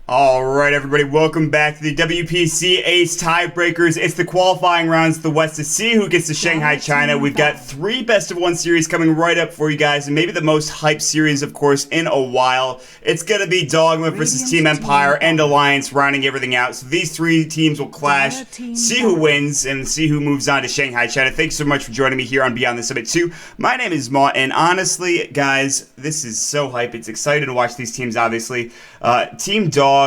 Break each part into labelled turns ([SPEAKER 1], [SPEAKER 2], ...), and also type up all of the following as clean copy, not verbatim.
[SPEAKER 1] Alright everybody, welcome back to the WPC Ace Tiebreakers. It's the qualifying rounds, the West to see who gets to Shanghai, China. We've got 3 best-of-1 series coming right up for you guys, and maybe the most hyped series, of course, in a while. It's going to be Dogma versus Team Empire and Alliance rounding everything out. So these 3 teams will clash, see who wins, and see who moves on to Shanghai, China. Thanks so much for joining me here on Beyond the Summit 2. My name is Ma, and honestly, guys, this is so hype. It's exciting to watch these teams, obviously. Team Dog/Dogma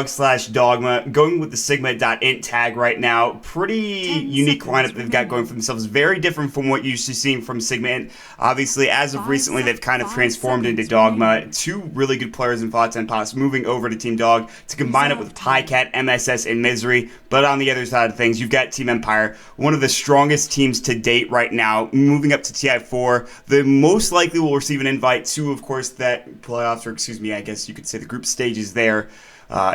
[SPEAKER 1] going with the Sigma.int tag right now. Pretty unique lineup they've got going for themselves. Very different from what you're used to seeing from Sigma. Obviously, as of recently, they've kind of transformed into Dogma. 2 really good players in Fox and Pops moving over to Team Dog to combine it with Pycat, MSS, and Misery. But on the other side of things, you've got Team Empire, one of the strongest teams to date right now, moving up to TI4. They most likely will receive an invite to, of course, that playoffs, or excuse me, I guess you could say the group stages there.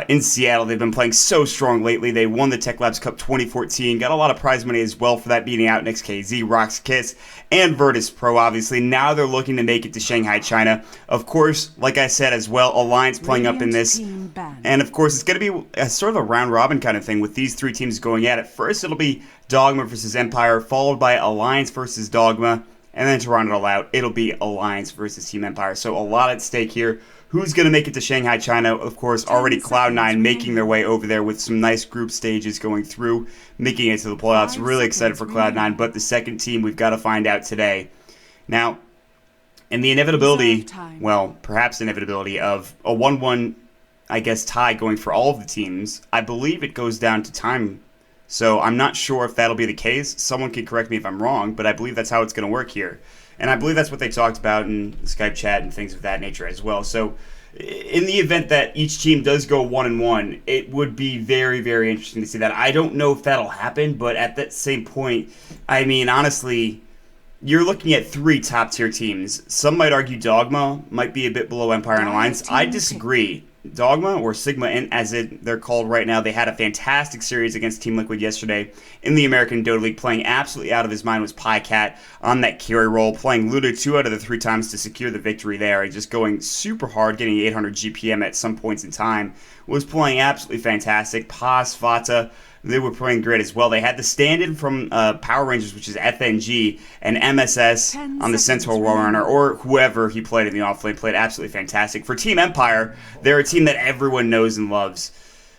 [SPEAKER 1] In Seattle, they've been playing so strong lately. They won the Tech Labs Cup 2014, got a lot of prize money as well for that, beating out NXKZ, Rox Kiss, and Virtus Pro, obviously. Now they're looking to make it to Shanghai, China. Of course, like I said as well, Alliance playing up in this. And of course, it's going to be a sort of a round-robin kind of thing with these 3 teams going at it. First, it'll be Dogma versus Empire, followed by Alliance versus Dogma. And then to round it all out, it'll be Alliance versus Team Empire. So a lot at stake here. Who's going to make it to Shanghai, China? Of course, already Cloud9 making their way over there with some nice group stages going through, making it to the playoffs. Really excited for Cloud9, but the second team we've got to find out today. Now, in the inevitability, well, perhaps inevitability of a 1-1, I guess, tie going for all of the teams, I believe it goes down to time. So I'm not sure if that'll be the case. Someone can correct me if I'm wrong, but I believe that's how it's going to work here. And I believe that's what they talked about in Skype chat and things of that nature as well. So in the event that each team does go 1-1, it would be very, very interesting to see that. I don't know if that'll happen, but at that same point, I mean, honestly, you're looking at 3 top-tier teams. Some might argue Dogma might be a bit below Empire and Alliance. I disagree. Dogma, or Sigma, as they're called right now, they had a fantastic series against Team Liquid yesterday in the American Dota League. Playing absolutely out of his mind was Pycat on that carry role, playing Ludo 2 out of the 3 times to secure the victory there, and just going super hard, getting 800 GPM at some points in time. Was playing absolutely fantastic. Paz, Fata, they were playing great as well. They had the stand-in from Power Rangers, which is FNG, and MSS on the Centaur Warrunner, or whoever he played in the offlane, played absolutely fantastic. For Team Empire, they're a team that everyone knows and loves.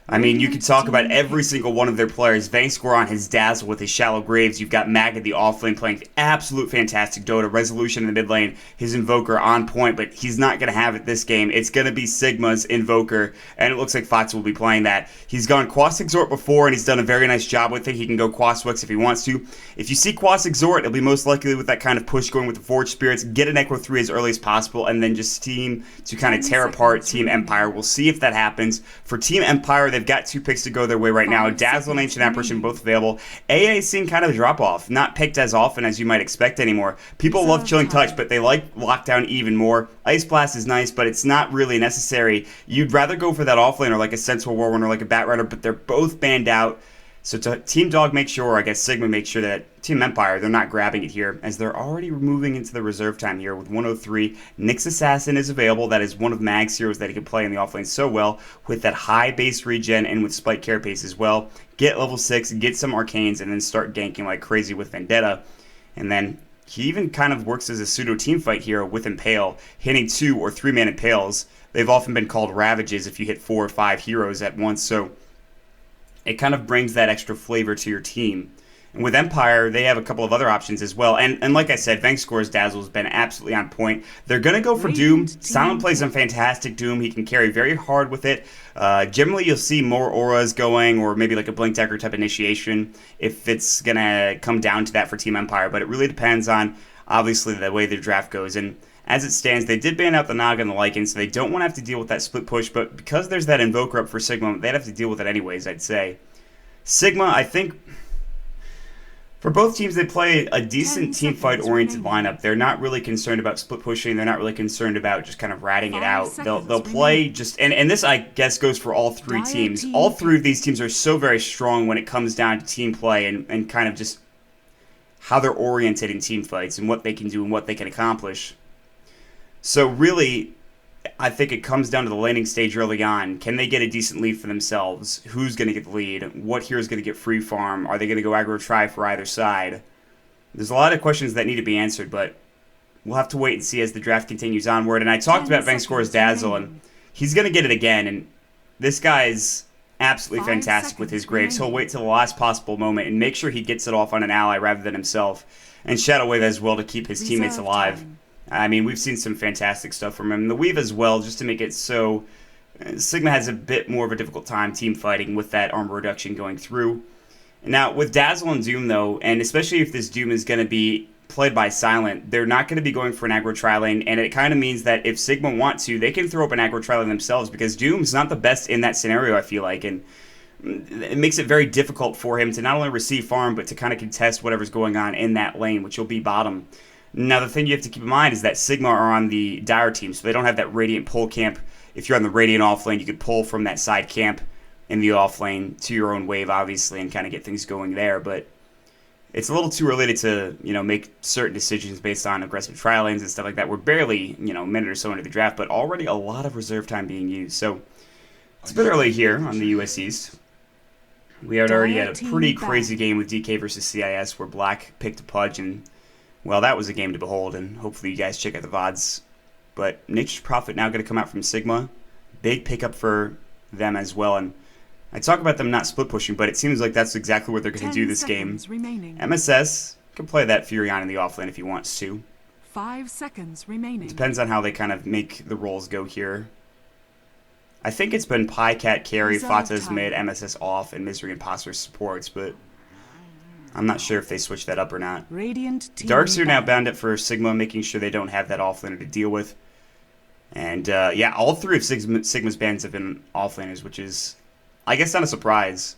[SPEAKER 1] I mean, you could talk about every single one of their players. Vangscoron, his Dazzle with his Shallow Graves. You've got Mag at the offlane playing absolute fantastic Dota. Resolution in the mid lane, his Invoker on point, but he's not going to have it this game. It's going to be Sigma's Invoker, and it looks like Fox will be playing that. He's gone Quas Exhort before, and he's done a very nice job with it. He can go Quas Wix if he wants to. If you see Quas Exhort, it'll be most likely with that kind of push going with the Forge Spirits. Get an Echo 3 as early as possible, and then just team to kind of tear apart Team Empire. We'll see if that happens. For Team Empire, they've got 2 picks to go their way right now. Dazzle and Ancient Apparition both available. AA is seeing kind of a drop-off. Not picked as often as you might expect anymore. People love Chilling Touch, but they like Lockdown even more. Ice Blast is nice, but it's not really necessary. You'd rather go for that offlaner like a Sentinel Warrunner or like a Batrider, but they're both banned out. So to Team Dog make sure, or I guess Sigma make sure that Team Empire, they're not grabbing it here, as they're already moving into the reserve time here with 103. Nyx Assassin is available. That is one of Mag's heroes that he can play in the offlane so well, with that high base regen and with Spike Carapace as well. Get level 6, get some Arcanes, and then start ganking like crazy with Vendetta. And then he even kind of works as a pseudo team fight hero with Impale, hitting 2 or 3-man Impales. They've often been called Ravages if you hit 4 or 5 heroes at once, so it kind of brings that extra flavor to your team. And with Empire, they have a couple of other options as well. And like I said, Vangscore's Dazzle has been absolutely on point. They're going to go for Doom. Silent plays on fantastic Doom. He can carry very hard with it. Generally, you'll see more auras going, or maybe like a Blink Dagger type initiation, if it's going to come down to that for Team Empire. But it really depends on, obviously, the way their draft goes. And as it stands, they did ban out the Naga and the Lycan, so they don't want to have to deal with that split push, but because there's that Invoker up for Sigma, they'd have to deal with it anyways, I'd say. Sigma, I think, for both teams, they play a decent team fight-oriented lineup. They're not really concerned about split pushing. They're not really concerned about just kind of ratting it out. They'll play just, and this, I guess, goes for all 3 teams. All 3 of these teams are so very strong when it comes down to team play and kind of just how they're oriented in team fights and what they can do and what they can accomplish. So really, I think it comes down to the laning stage early on. Can they get a decent lead for themselves? Who's going to get the lead? What hero is going to get free farm? Are they going to go aggro try for either side? There's a lot of questions that need to be answered, but we'll have to wait and see as the draft continues onward. And I talked about Vangscore's Dazzle, and he's going to get it again. And this guy's absolutely fantastic with his Graves. He'll wait till the last possible moment and make sure he gets it off on an ally rather than himself. And Shadow Wave as well to keep his teammates alive. I mean, we've seen some fantastic stuff from him. The Weave as well, just to make it so Sigma has a bit more of a difficult time team fighting with that armor reduction going through. Now, with Dazzle and Doom, though, and especially if this Doom is going to be played by Silent, they're not going to be going for an aggro tri-lane, and it kind of means that if Sigma want to, they can throw up an aggro tri-lane themselves, because Doom's not the best in that scenario, I feel like, and it makes it very difficult for him to not only receive farm, but to kind of contest whatever's going on in that lane, which will be bottom. Now, the thing you have to keep in mind is that Sigma are on the Dire team, so they don't have that Radiant pull camp. If you're on the Radiant off lane, you could pull from that side camp in the off lane to your own wave, obviously, and kind of get things going there, but it's a little too early to, make certain decisions based on aggressive trial lanes and stuff like that. We're barely, a minute or so into the draft, but already a lot of reserve time being used, so it's a bit early here on the US East. We had already had a pretty crazy game with DK versus CIS where Black picked a Pudge, and, well, that was a game to behold, and hopefully you guys check out the VODs. But Nature's Prophet now going to come out from Sigma. Big pickup for them as well, and I talk about them not split pushing, but it seems like that's exactly what they're going to do this game. MSS can play that Furion in the offlane if he wants to.
[SPEAKER 2] 5 seconds remaining.
[SPEAKER 1] Depends on how they kind of make the roles go here. I think it's been Pycat carry, Fata's mid, MSS off, and Misery Imposter supports, but I'm not sure if they switch that up or not. Darks are now bound up for Sigma, making sure they don't have that offlaner to deal with. And yeah, all three of Sigma's bans have been offlaners, which is, I guess, not a surprise.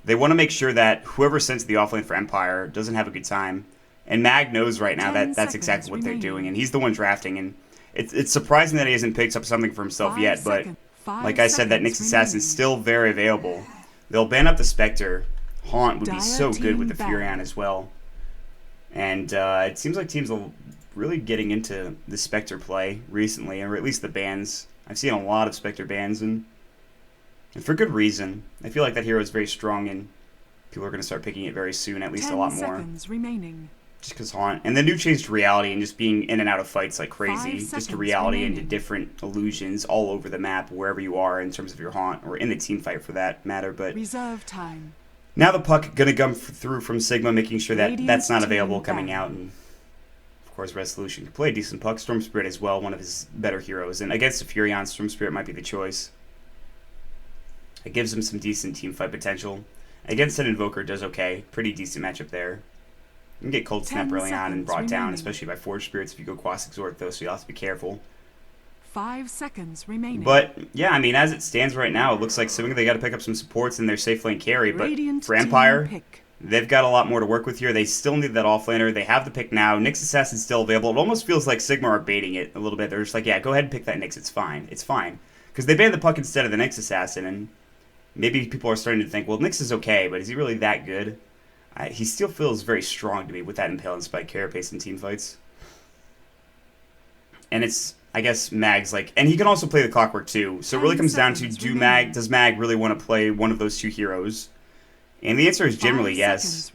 [SPEAKER 1] They want to make sure that whoever sends the offlane for Empire doesn't have a good time. And Mag knows right now that that's exactly what they're doing, and he's the one drafting. And it's surprising that he hasn't picked up something for himself yet, but like I said, that Nyx Assassin's still very available. They'll ban up the Spectre. Haunt would be so good with the Furion as well. And it seems like teams are really getting into the Spectre play recently, or at least the bans. I've seen a lot of Spectre bans, and for good reason. I feel like that hero is very strong, and people are going to start picking it very soon, at least a lot more. Just because Haunt. And the new change to reality and just being in and out of fights like crazy. Just a reality into different illusions all over the map, wherever you are in terms of your Haunt, or in the team fight for that matter. But
[SPEAKER 2] reserve time.
[SPEAKER 1] Now the puck going to come through from Sigma, making sure that that's not available coming out. And of course, Resolution can play a decent puck. Storm Spirit as well, one of his better heroes. And against a Furion, Storm Spirit might be the choice. It gives him some decent team fight potential. Against an Invoker, does okay. Pretty decent matchup there. You can get Cold Snap early on and brought down, especially by Forge Spirits if you go Quas Exhort, though, so you'll have to be careful.
[SPEAKER 2] 5 seconds remaining.
[SPEAKER 1] But, yeah, I mean, as it stands right now, it looks like they got to pick up some supports in their safe lane carry. But for Empire, they've got a lot more to work with here. They still need that offlaner. They have the pick now. Nyx Assassin's still available. It almost feels like Sigma are baiting it a little bit. They're just like, yeah, go ahead and pick that Nyx. It's fine. It's fine. Because they banned the puck instead of the Nyx Assassin, and maybe people are starting to think, well, Nyx is okay, but is he really that good? He still feels very strong to me with that Impale and Spike carapace in team fights. And it's, I guess, Mag's like, and he can also play the Clockwork too. So it really comes down to, does Mag really want to play one of those two heroes? And the answer is generally yes.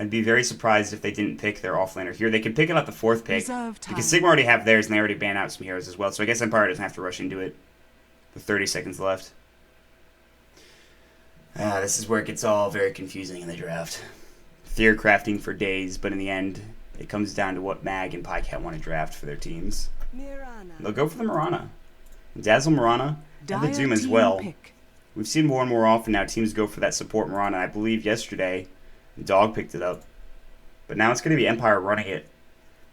[SPEAKER 1] I'd be very surprised if they didn't pick their offlaner here. They could pick it up the 4th pick, because Sigma already have theirs and they already ban out some heroes as well. So I guess Empire doesn't have to rush into it. With 30 seconds left. This is where it gets all very confusing in the draft. Theory crafting for days, but in the end, it comes down to what Mag and Pycat want to draft for their teams. They'll go for the Mirana. Dazzle Mirana, and the Doom as well. We've seen more and more often now teams go for that support Mirana. I believe yesterday, Dog picked it up. But now it's going to be Empire running it.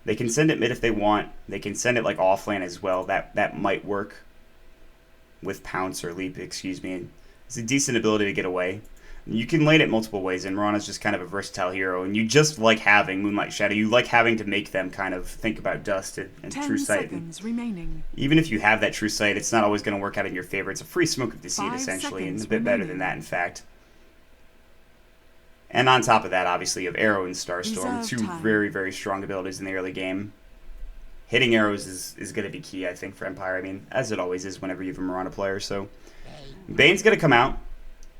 [SPEAKER 1] They can send it mid if they want. They can send it like offlane as well. That might work. With Pounce or Leap, excuse me. It's a decent ability to get away. You can lane it multiple ways, and Mirana's just kind of a versatile hero, and you just like having Moonlight Shadow. You like having to make them kind of think about Dust and True Sight. Even if you have that True Sight, it's not always going to work out in your favor. It's a free Smoke of Deceit, essentially, and a bit better than that, in fact. And on top of that, obviously, you have Arrow and Starstorm, two very, very strong abilities in the early game. hitting arrows is going to be key, I think, for Empire. I mean, as it always is whenever you have a Mirana player. So Bane's going to come out.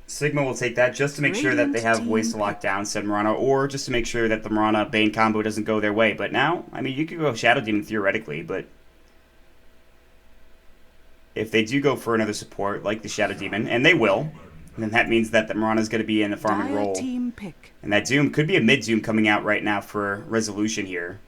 [SPEAKER 1] Sigma will take that just to make sure that they have ways to lock down said Mirana, or just to make sure that the Mirana-Bane combo doesn't go their way. But now, I mean, you could go Shadow Demon theoretically, but if they do go for another support, like the Shadow Demon, and they will, then that means that the Mirana is going to be in a farming role. And that Doom could be a mid-Doom coming out right now for Resolution here.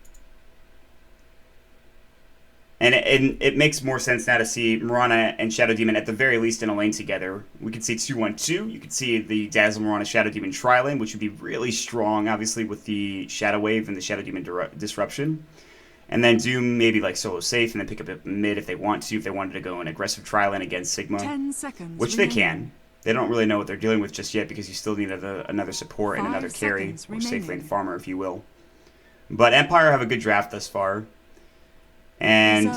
[SPEAKER 1] And it makes more sense now to see Mirana and Shadow Demon at the very least in a lane together. We could see 2-1-2. You could see the Dazzle Mirana Shadow Demon tri-lane, which would be really strong, obviously, with the Shadow Wave and the Shadow Demon Disruption. And then Doom maybe like solo safe and then pick up a mid if they want to, if they wanted to go an aggressive tri-lane against Sigma.
[SPEAKER 2] 10 seconds
[SPEAKER 1] which they can. They don't really know what they're dealing with just yet because you still need another support and another carry, or safe lane farmer, if you will. But Empire have a good draft thus far. And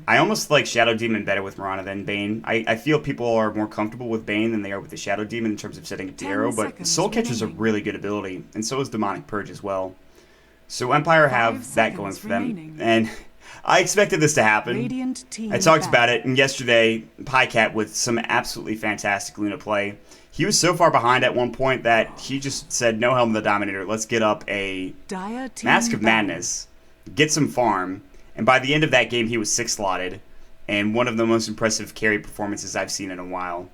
[SPEAKER 1] I almost like Shadow Demon better with Mirana than Bane. I feel people are more comfortable with Bane than they are with the Shadow Demon in terms of setting up the arrow, but Soul Catcher is a really good ability, and so is Demonic Purge as well. So Empire have that going for them, and I expected this to happen. I talked about it yesterday, Pycat with some absolutely fantastic Luna play. He was so far behind at one point that he just said, no Helm of the Dominator, let's get up a Mask of Madness, get some farm. And by the end of that game, he was 6-slotted, and one of the most impressive carry performances I've seen in a while.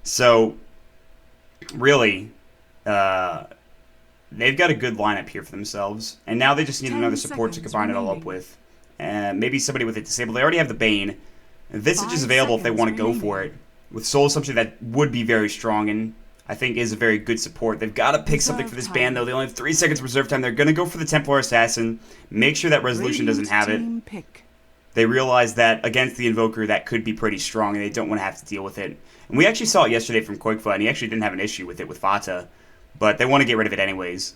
[SPEAKER 1] So, really, they've got a good lineup here for themselves, and now they just need another support to combine it all up with. Maybe somebody with it disabled. They already have the Bane. Visage is available if they want to go for it. With Soul Assumption, that would be very strong, and I think is a very good support. They've got to pick something for this band, though. They only have 3 seconds reserve time. They're going to go for the Templar Assassin. Make sure that Resolution doesn't have it. They realize that against the Invoker, that could be pretty strong, and they don't want to have to deal with it. And we actually saw it yesterday from Koikfa, and he actually didn't have an issue with it with Vata, but they want to get rid of it anyways.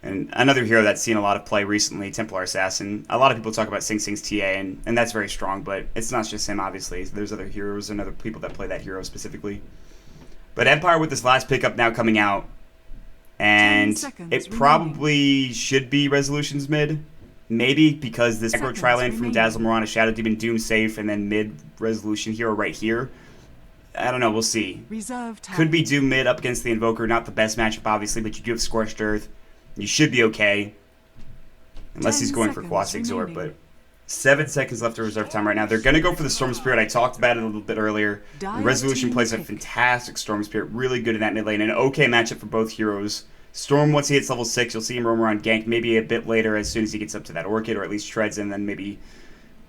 [SPEAKER 1] And another hero that's seen a lot of play recently, Templar Assassin. A lot of people talk about Sing Sing's TA, and that's very strong, but it's not just him, obviously. There's other heroes and other people that play that hero specifically. But Empire with this last pickup now coming out, and it probably should be Resolution's mid. Maybe because this aggro tri-lane from Dazzle Mirana, Shadow Demon, Doom safe, and then mid Resolution hero right here. I don't know, we'll see. Could be Doom mid up against the Invoker, not the best matchup obviously, but you do have Scorched Earth. You should be okay. Unless he's going for Quas Exort, but 7 seconds left of reserve time right now. They're going to go for the Storm Spirit. I talked about it a little bit earlier. Resolution plays a fantastic Storm Spirit. Really good in that mid lane. An okay matchup for both heroes. Storm, once he hits level 6, you'll see him roam around gank maybe a bit later as soon as he gets up to that Orchid, or at least treads, and then maybe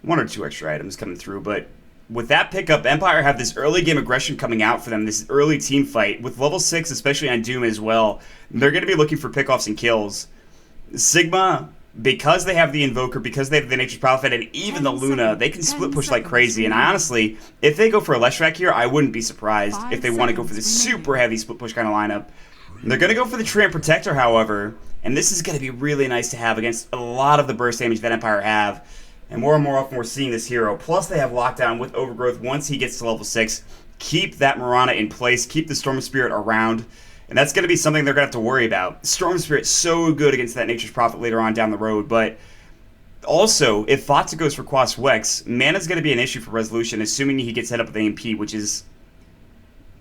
[SPEAKER 1] 1 or 2 extra items coming through. But with that pickup, Empire have this early game aggression coming out for them, this early team fight. With level 6, especially on Doom as well, they're going to be looking for pickoffs and kills. Sigma, because they have the Invoker, because they have the Nature's Prophet, and even the Luna, they can split push like crazy. And honestly, if they go for a Leshrac here, I wouldn't be surprised if they want to go for this super heavy split push kind of lineup. They're going to go for the Treant Protector, however, and this is going to be really nice to have against a lot of the burst damage that Empire have. And more often we're seeing this hero. Plus they have lockdown with Overgrowth once he gets to level 6. Keep that Mirana in place, keep the Storm Spirit around. And that's going to be something they're going to have to worry about. Storm Spirit's so good against that Nature's Prophet later on down the road, but also, if Vata goes for Quas Wex, mana's going to be an issue for Resolution, assuming he gets hit up with AMP, which is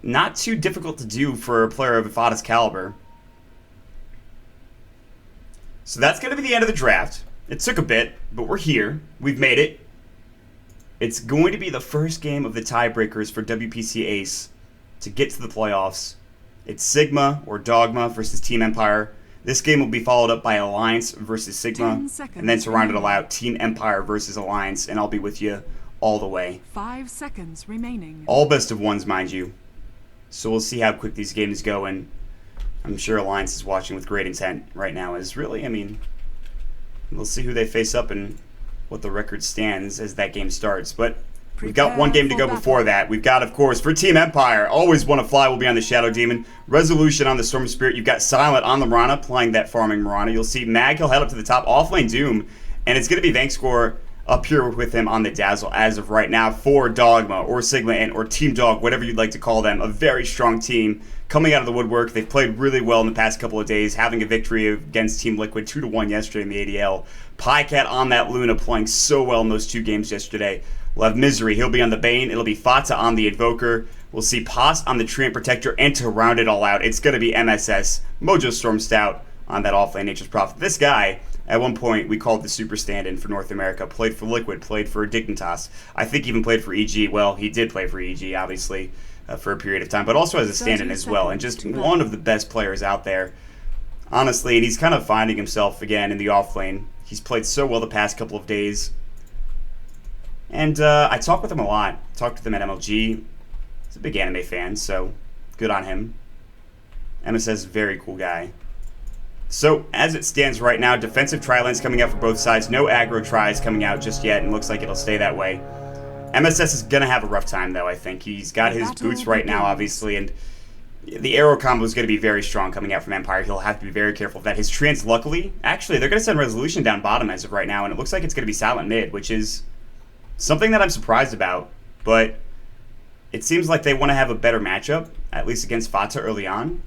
[SPEAKER 1] not too difficult to do for a player of Vata's caliber. So that's going to be the end of the draft. It took a bit, but we're here. We've made it. It's going to be the first game of the tiebreakers for WPC Ace to get to the playoffs. It's Sigma or Dogma versus Team Empire. This game will be followed up by Alliance versus Sigma, and then to round it all out, Team Empire versus Alliance, and I'll be with you all the way.
[SPEAKER 2] 5 seconds remaining.
[SPEAKER 1] All best of ones, mind you. So we'll see how quick these games go, and I'm sure Alliance is watching with great intent right now. As really, I mean, we'll see who they face up and what the record stands as that game starts. But we've got one game to go before that. We've got, of course, for Team Empire, Always Wanna Fly will be on the Shadow Demon. Resolution on the Storm Spirit. You've got Silent on the Mirana, playing that farming Mirana. You'll see Mag, he'll head up to the top, offlane Doom, and it's going to be Vankscore up here with him on the Dazzle as of right now for Dogma or Sigma Int or Team Dog, whatever you'd like to call them. A very strong team coming out of the woodwork. They've played really well in the past couple of days, having a victory against Team Liquid 2-1 yesterday in the ADL. Pycat on that Luna playing so well in those 2 games yesterday. We'll have Misery. He'll be on the Bane. It'll be Fata on the Invoker. We'll see Pos on the Treant Protector. And to round it all out, it's going to be MSS, Mojo Storm Stout on that offlane Nature's Prophet. This guy, at one point, we called the super stand-in for North America. Played for Liquid, played for Dignitas. I think even played for EG. Well, he did play for EG, obviously, for a period of time, but also as a stand-in as well. And just one of the best players out there, honestly. And he's kind of finding himself again in the offlane. He's played so well the past couple of days. And I talk with him a lot. Talked with him at MLG. He's a big anime fan, so good on him. MSS is a very cool guy. So, as it stands right now, defensive tri-lanes coming out for both sides. No aggro tries coming out just yet, and looks like it'll stay that way. MSS is going to have a rough time, though, I think. He's got his boots right now, obviously, and the arrow combo is going to be very strong coming out from Empire. He'll have to be very careful of that. His Treants, luckily, actually, they're going to send Resolution down bottom as of right now, and it looks like it's going to be Silent mid, which is something that I'm surprised about, but it seems like they want to have a better matchup, at least against Fata early on.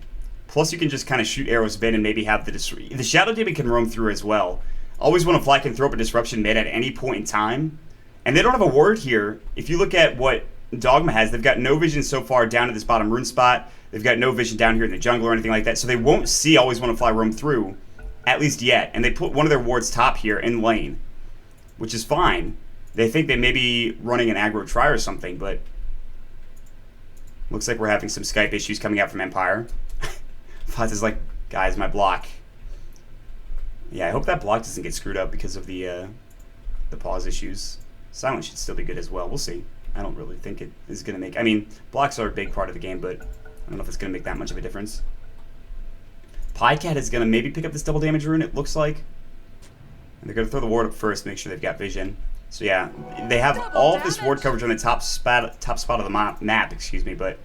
[SPEAKER 1] Plus, you can just kind of shoot arrows mid and maybe have the Shadow Demon can roam through as well. Always Wanna Fly can throw up a disruption mid at any point in time. And they don't have a ward here. If you look at what Dogma has, they've got no vision so far down to this bottom rune spot. They've got no vision down here in the jungle or anything like that. So they won't see Always Wanna Fly roam through, at least yet. And they put one of their wards top here in lane, which is fine. They think they may be running an aggro try or something, but looks like we're having some Skype issues coming out from Empire. Fata's like, guys, my block. Yeah, I hope that block doesn't get screwed up because of the pause issues. Silent should still be good as well. We'll see. I don't really think it is going to make... I mean, blocks are a big part of the game, but I don't know if it's going to make that much of a difference. Pycat is going to maybe pick up this double damage rune, it looks like. And they're going to throw the ward up first, make sure they've got vision. So yeah, they have all of this ward coverage on the top spot of the map, excuse me, but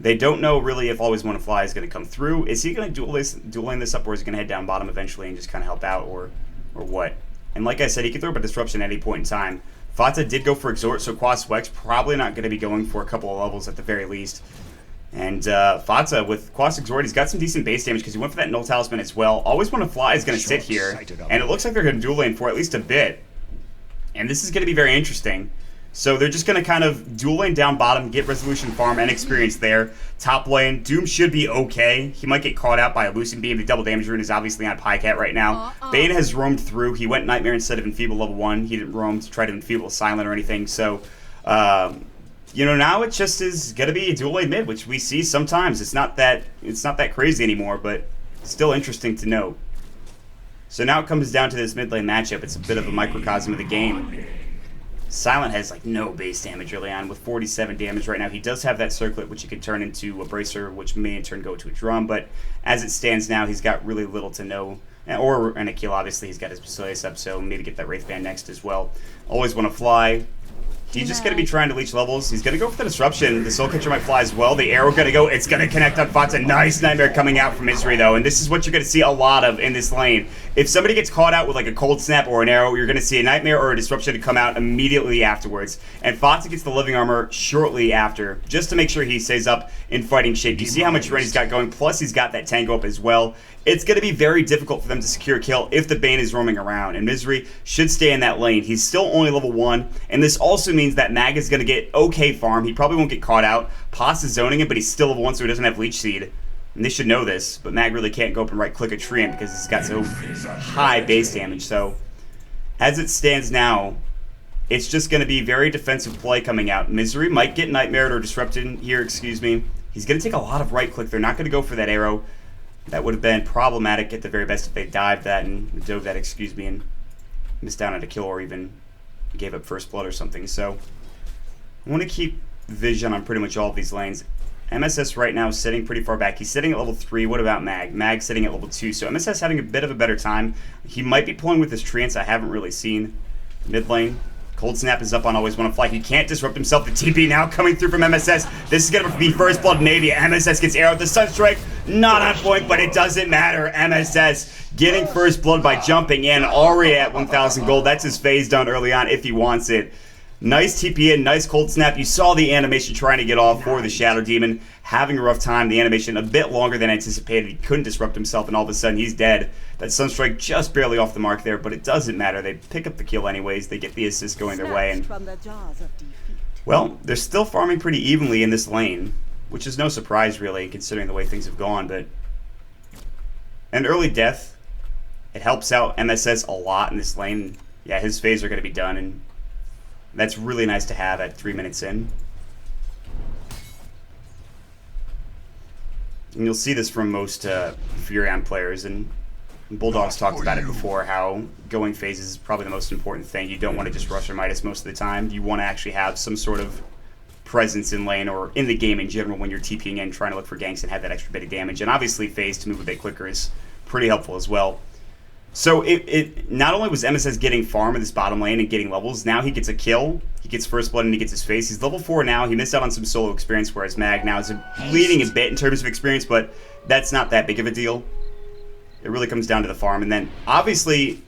[SPEAKER 1] they don't know really if Always Wanna Fly is going to come through. Is he going to dueling this up, or is he going to head down bottom eventually and just kind of help out, or what? And like I said, he can throw up a disruption at any point in time. Fata did go for Exhort, so Quas Wex probably not going to be going for a couple of levels at the very least. And Fata, with Quas Exhort, he's got some decent base damage because he went for that Null Talisman as well. Always Wanna Fly is going to sit here, and it looks like they're going to duel lane for at least a bit. And this is going to be very interesting. So they're just going to kind of dual lane down bottom, get resolution farm and experience there. Top lane, Doom should be okay. He might get caught out by a Lucent Beam. The double damage rune is obviously on Pycat right now. Bane has roamed through. He went Nightmare instead of Enfeeble level 1. He didn't roam to try to Enfeeble Silent or anything. So, you know, now it just is going to be a dual lane mid, which we see sometimes. It's not that crazy anymore, but still interesting to note. So now it comes down to this mid lane matchup. It's a bit of a microcosm of the game. Silent has like no base damage early on with 47 damage right now. He does have that circlet, which he could turn into a bracer, which may in turn go to a drum. But as it stands now, he's got really little to no. Or an Akil, obviously, he's got his Basilius up, so maybe get that Wraith Band next as well. Always Wanna Fly. He's just going to be trying to leech levels. He's going to go for the disruption. The Soul Catcher might fly as well. The arrow going to go. It's going to connect on Fata. Nice Nightmare coming out from Misery, though. And this is what you're going to see a lot of in this lane. If somebody gets caught out with like a Cold Snap or an arrow, you're going to see a Nightmare or a disruption to come out immediately afterwards. And Fata gets the Living Armor shortly after, just to make sure he stays up in fighting shape. You see how much run he's got going, plus he's got that Tango up as well. It's going to be very difficult for them to secure a kill if the Bane is roaming around, and Misery should stay in that lane. He's still only level 1, and this also means that Mag is going to get okay farm. He probably won't get caught out. Pos is zoning it, but he's still level 1, so he doesn't have Leech Seed. And they should know this, but Mag really can't go up and right-click a Treant because he's got so high base damage. So, as it stands now, it's just going to be very defensive play coming out. Misery might get Nightmared or Disrupted here, excuse me. He's going to take a lot of right-click. They're not going to go for that arrow. That would have been problematic at the very best if they dove that, excuse me, and missed out on a kill or even gave up first blood or something. So I want to keep vision on pretty much all of these lanes. MSS right now is sitting pretty far back. He's sitting at level 3. What about Mag? Mag sitting at level 2. So MSS having a bit of a better time. He might be pulling with his Treants. I haven't really seen. Mid lane. Cold Snap is up on Always Wanna Fly. He can't disrupt himself. The TP now coming through from MSS. This is going to be First Blood Navy. MSS gets arrowed. The Sunstrike not on point, but it doesn't matter. MSS getting First Blood by jumping in. Already at 1,000 gold. That's his phase done early on if he wants it. Nice TP in, nice Cold Snap. You saw the animation trying to get off for the Shadow Demon. Having a rough time. The animation a bit longer than anticipated. He couldn't disrupt himself, and all of a sudden he's dead. That Sunstrike just barely off the mark there, but it doesn't matter. They pick up the kill anyways. They get the assist going their way. And, well, they're still farming pretty evenly in this lane, which is no surprise, really, considering the way things have gone. But an early death, it helps out MSS a lot in this lane. Yeah, his phase are going to be done, and that's really nice to have at 3 minutes in. And you'll see this from most Furion players, and Bulldog's talked about it before, how going phases is probably the most important thing. You don't want to just rush or Midas most of the time. You want to actually have some sort of presence in lane or in the game in general when you're TPing in, trying to look for ganks and have that extra bit of damage. And obviously phase to move a bit quicker is pretty helpful as well. So it not only was MSS getting farm in this bottom lane and getting levels, now he gets a kill, he gets First Blood, and he gets his face. He's level 4 now. He missed out on some solo experience, whereas Mag now is leading a bit in terms of experience, but that's not that big of a deal. It really comes down to the farm. And then, obviously,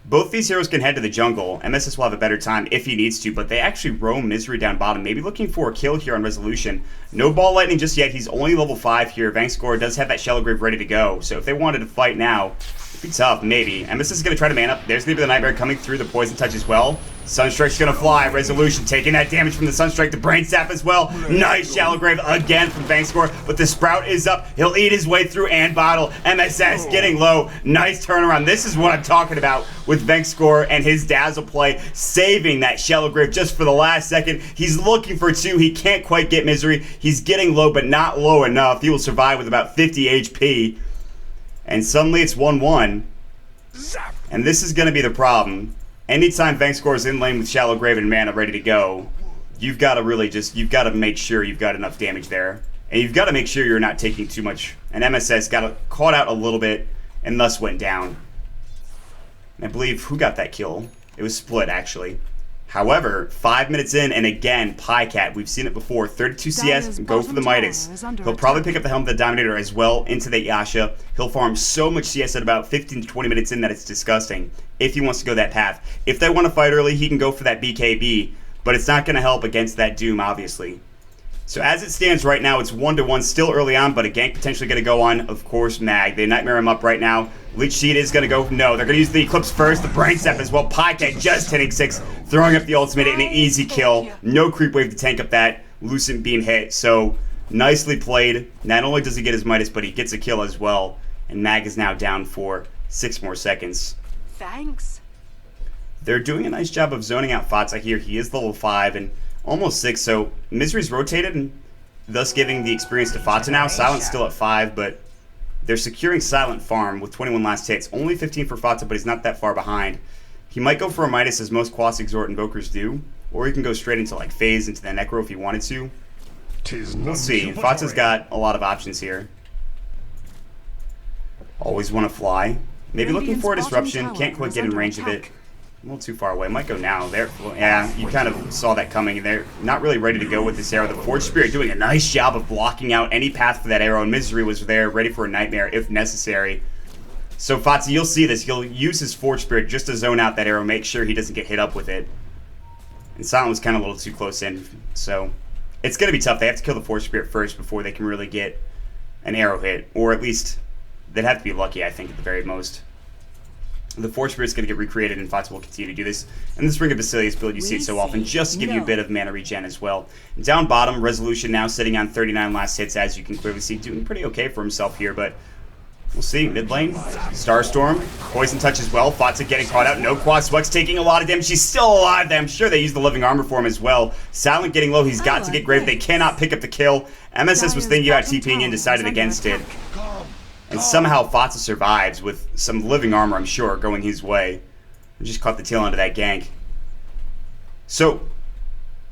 [SPEAKER 1] both these heroes can head to the jungle. MSS will have a better time if he needs to, but they actually roam Misery down bottom, maybe looking for a kill here on Resolution. No Ball Lightning just yet. He's only level 5 here. Vangscore does have that Shallow Grave ready to go, so if they wanted to fight now, it'd be tough, maybe. MSS is going to try to man up. There's going to be the Nightmare coming through, the Poison Touch as well. Sunstrike's going to fly. Resolution taking that damage from the Sunstrike. The Brain Staff as well. Nice Shallow Grave again from Vangscore, but the Sprout is up. He'll eat his way through and bottle. MSS getting low. Nice turnaround. This is what I'm talking about with Vangscore and his Dazzle play, saving that Shallow Grave just for the last second. He's looking for 2. He can't quite get Misery. He's getting low, but not low enough. He will survive with about 50 HP. And suddenly it's 1-1. And this is going to be the problem. Anytime Vangscore is in lane with Shallow Grave and mana ready to go, you've got to really you've got to make sure you've got enough damage there. And you've got to make sure you're not taking too much. And MSS got caught out a little bit and thus went down. And I believe, who got that kill? It was Split, actually. However, 5 minutes in, and again, Pycat, we've seen it before, 32 CS, go for the Midas. He'll probably pick up the Helm of the Dominator as well into the Yasha. He'll farm so much CS at about 15 to 20 minutes in that it's disgusting, if he wants to go that path. If they want to fight early, he can go for that BKB, but it's not going to help against that Doom, obviously. So as it stands right now, it's 1-1, still early on, but a gank potentially going to go on, of course, Mag. They Nightmare him up right now. Leech Seed is going to go, no, they're going to use the Eclipse first, the Brain Step as well. Pycat just hitting 6, throwing up the ultimate in an easy kill. No creep wave to tank up that Lucent Beam hit, so nicely played. Not only does he get his Midas, but he gets a kill as well. And Mag is now down for 6 more seconds.
[SPEAKER 2] Thanks.
[SPEAKER 1] They're doing a nice job of zoning out Fatsa here. He is level 5 and almost 6, so Misery's rotated and thus giving the experience to Fatsa now. Silent's still at 5, but they're securing Silent farm with 21 last hits. Only 15 for Fatsa, but he's not that far behind. He might go for a Midas, as most Quas Exhort Invokers do, or he can go straight into like Phase, into the Necro if he wanted to. We'll see. Fatsa's got a lot of options here. Always Want to Fly. Maybe looking for a disruption. Can't quite get in range of it. A little too far away. Might go now. There, yeah, you kind of saw that coming. They're not really ready to go with this arrow. The Forge Spirit doing a nice job of blocking out any path for that arrow, and Misery was there, ready for a Nightmare if necessary. So Fatsa, you'll see this. He'll use his Forge Spirit just to zone out that arrow, make sure he doesn't get hit up with it. And Silent was kind of a little too close in, so it's going to be tough. They have to kill the Forge Spirit first before they can really get an arrow hit, or at least they'd have to be lucky, I think, at the very most. The Force Spirit's going to get recreated, and Fatsa will continue to do this. And this Ring of Basilius build, you see it so often, just to give you a bit of mana regen as well. Down bottom, Resolution now sitting on 39 last hits, as you can clearly see. Doing pretty okay for himself here, but we'll see. Mid lane, Starstorm, Poison Touch as well. Fatsa getting caught out. No Quad Swex taking a lot of damage. She's still alive. I'm sure they use the Living Armor for him as well. Silent getting low. He's got to get Grave. They cannot pick up the kill. MSS was thinking about TPing in, decided against it. And somehow Fatsa survives with some Living Armor, I'm sure, going his way. And just caught the tail end of that gank. So,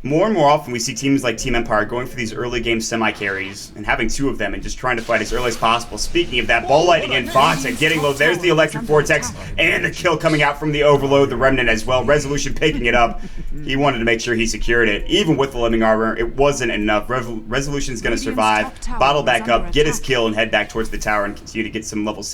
[SPEAKER 1] more and more often we see teams like Team Empire going for these early game semi-carries and having 2 of them and just trying to fight as early as possible. Speaking of that, Ball Lightning and Fox and getting low. There's the Electric Vortex and the kill coming out from the Overload, the Remnant as well. Resolution picking it up. He wanted to make sure he secured it. Even with the living armor, it wasn't enough. Resolution's going to survive, bottle back up, get his kill, and head back towards the tower and continue to get some level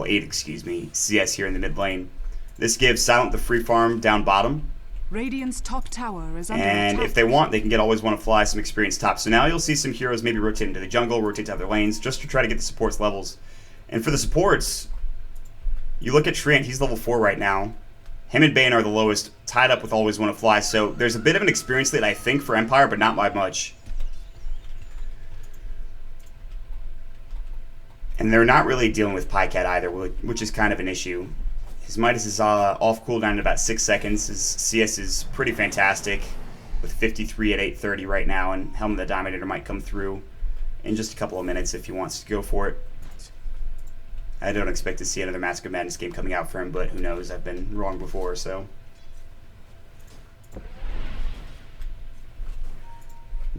[SPEAKER 1] 8, excuse me, CS here in the mid lane. This gives Silent the free farm down bottom.
[SPEAKER 2] Radiant's top tower is under
[SPEAKER 1] And
[SPEAKER 2] attack.
[SPEAKER 1] if they want, they can get Always Want to Fly, some experience top. So now you'll see some heroes maybe rotate into the jungle, rotate to other lanes, just to try to get the supports levels. And for the supports, you look at Treant, he's level 4 right now. Him and Bane are the lowest, tied up with Always Want to Fly. So there's a bit of an experience lead, I think, for Empire, but not by much. And they're not really dealing with Pycat either, which is kind of an issue. His Midas is off cooldown in about 6 seconds. His CS is pretty fantastic with 53 at 830 right now, and Helm of the Dominator might come through in just a couple of minutes if he wants to go for it. I don't expect to see another Mask of Madness game coming out for him, but who knows? I've been wrong before, so.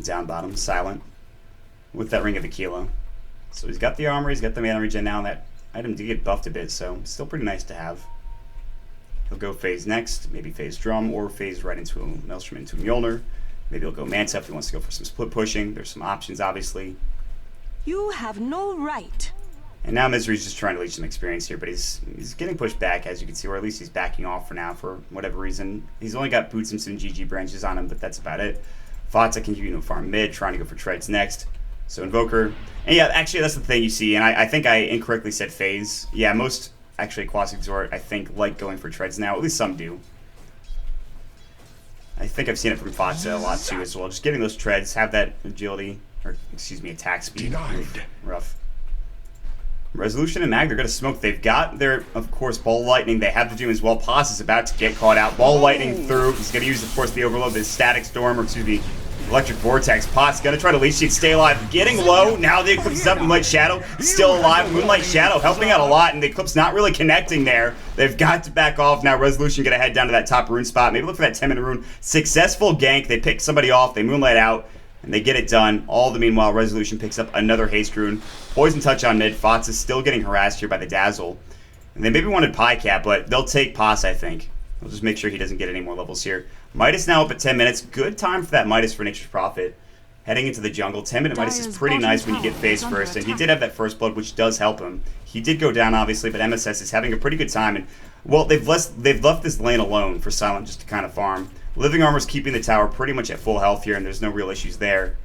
[SPEAKER 1] Down bottom, Silent, with that Ring of Aquila. So he's got the armor, he's got the mana regen now, and that item did get buffed a bit, so still pretty nice to have. He'll go phase next, maybe phase Drum, or phase right into a Maelstrom into a Mjolnir. Maybe he'll go Manta if he wants to go for some split pushing. There's some options, obviously.
[SPEAKER 3] You have no right.
[SPEAKER 1] And now Misery's just trying to leech some experience here, but he's getting pushed back, as you can see, or at least he's backing off for now for whatever reason. He's only got Boots and some GG branches on him, but that's about it. Fata can continue to farm mid, trying to go for treads next. So Invoker. And yeah, actually that's the thing you see, and I think I incorrectly said phase. Yeah, most actually Quasi Exhort, I think, like going for treads now. At least some do. I think I've seen it from Fata a lot too as well. Just getting those treads, have that agility, or excuse me, attack speed. Oof, rough. Resolution and Mag, they're going to smoke. They've got their, of course, Ball Lightning. They have the Doom as well. Paz is about to get caught out. Ball Lightning through. He's going to use, of course, the Overload, the Static Storm, or excuse me, Electric Vortex. Pot's gonna try to leech seed, stay alive. Getting low. Now the Eclipse is up. Moonlight Shadow still alive. Moonlight Shadow helping out a lot, and the Eclipse not really connecting there. They've got to back off. Now Resolution gonna head down to that top rune spot. Maybe look for that 10-minute rune. Successful gank. They pick somebody off. They Moonlight out, and they get it done. All the meanwhile, Resolution picks up another haste rune. Poison Touch on mid. Fox is still getting harassed here by the Dazzle. And they maybe wanted Pycat, but they'll take Paz, I think. We'll just make sure he doesn't get any more levels here. Midas now up at 10 minutes. Good time for that Midas for Nature's Prophet. Heading into the jungle. 10-minute Midas is pretty nice when you get phase first. And he did have that first blood, which does help him. He did go down, obviously, but MSS is having a pretty good time. And, well, they've left this lane alone for Silent just to kind of farm. Living Armor's keeping the tower pretty much at full health here, and there's no real issues there.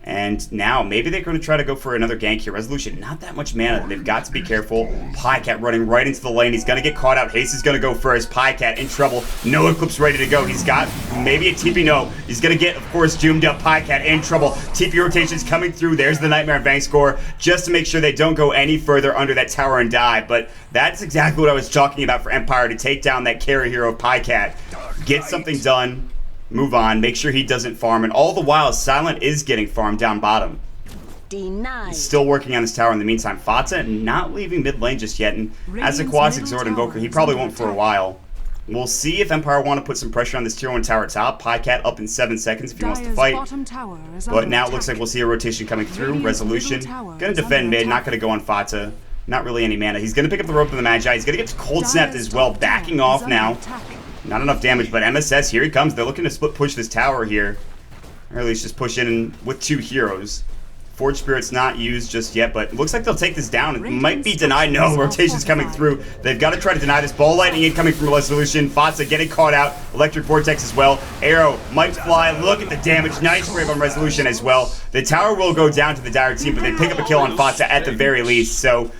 [SPEAKER 1] And now, maybe they're going to try to go for another gank here. Resolution, not that much mana. They've got to be careful. Pycat running right into the lane. He's going to get caught out. Haste is going to go first. Pycat in trouble. No Eclipse ready to go. He's got maybe a TP. No. He's going to get, of course, doomed up. Pycat in trouble. TP rotations coming through. There's the Nightmare and Bank score, just to make sure they don't go any further under that tower and die. But that's exactly what I was talking about for Empire, to take down that carry hero of Pycat. Get something done. Move on, make sure he doesn't farm, and all the while, Silent is getting farmed down bottom.
[SPEAKER 3] Denied.
[SPEAKER 1] He's still working on his tower in the meantime. Fata not leaving mid lane just yet, and as a Quasi Exhort Invoker, he probably won't for a while. We'll see if Empire want to put some pressure on this tier 1 tower top. Pycat up in 7 seconds if he wants to fight. But now it looks like we'll see a rotation coming through. Resolution, gonna defend mid, not gonna go on Fata. Not really any mana. He's gonna pick up the rope of the Magi. He's gonna get cold snapped as well, backing off now. Not enough damage, but MSS, here he comes. They're looking to split push this tower here. Or at least just push in with 2 heroes. Forge Spirit's not used just yet, but it looks like they'll take this down. It might be denied. No, rotation's coming through. They've got to try to deny this. Ball Lightning incoming from Resolution. Fatsa getting caught out. Electric Vortex as well. Arrow might fly. Look at the damage. Nice grave on Resolution as well. The tower will go down to the Dire team, but they pick up a kill on Fatsa at the very least. So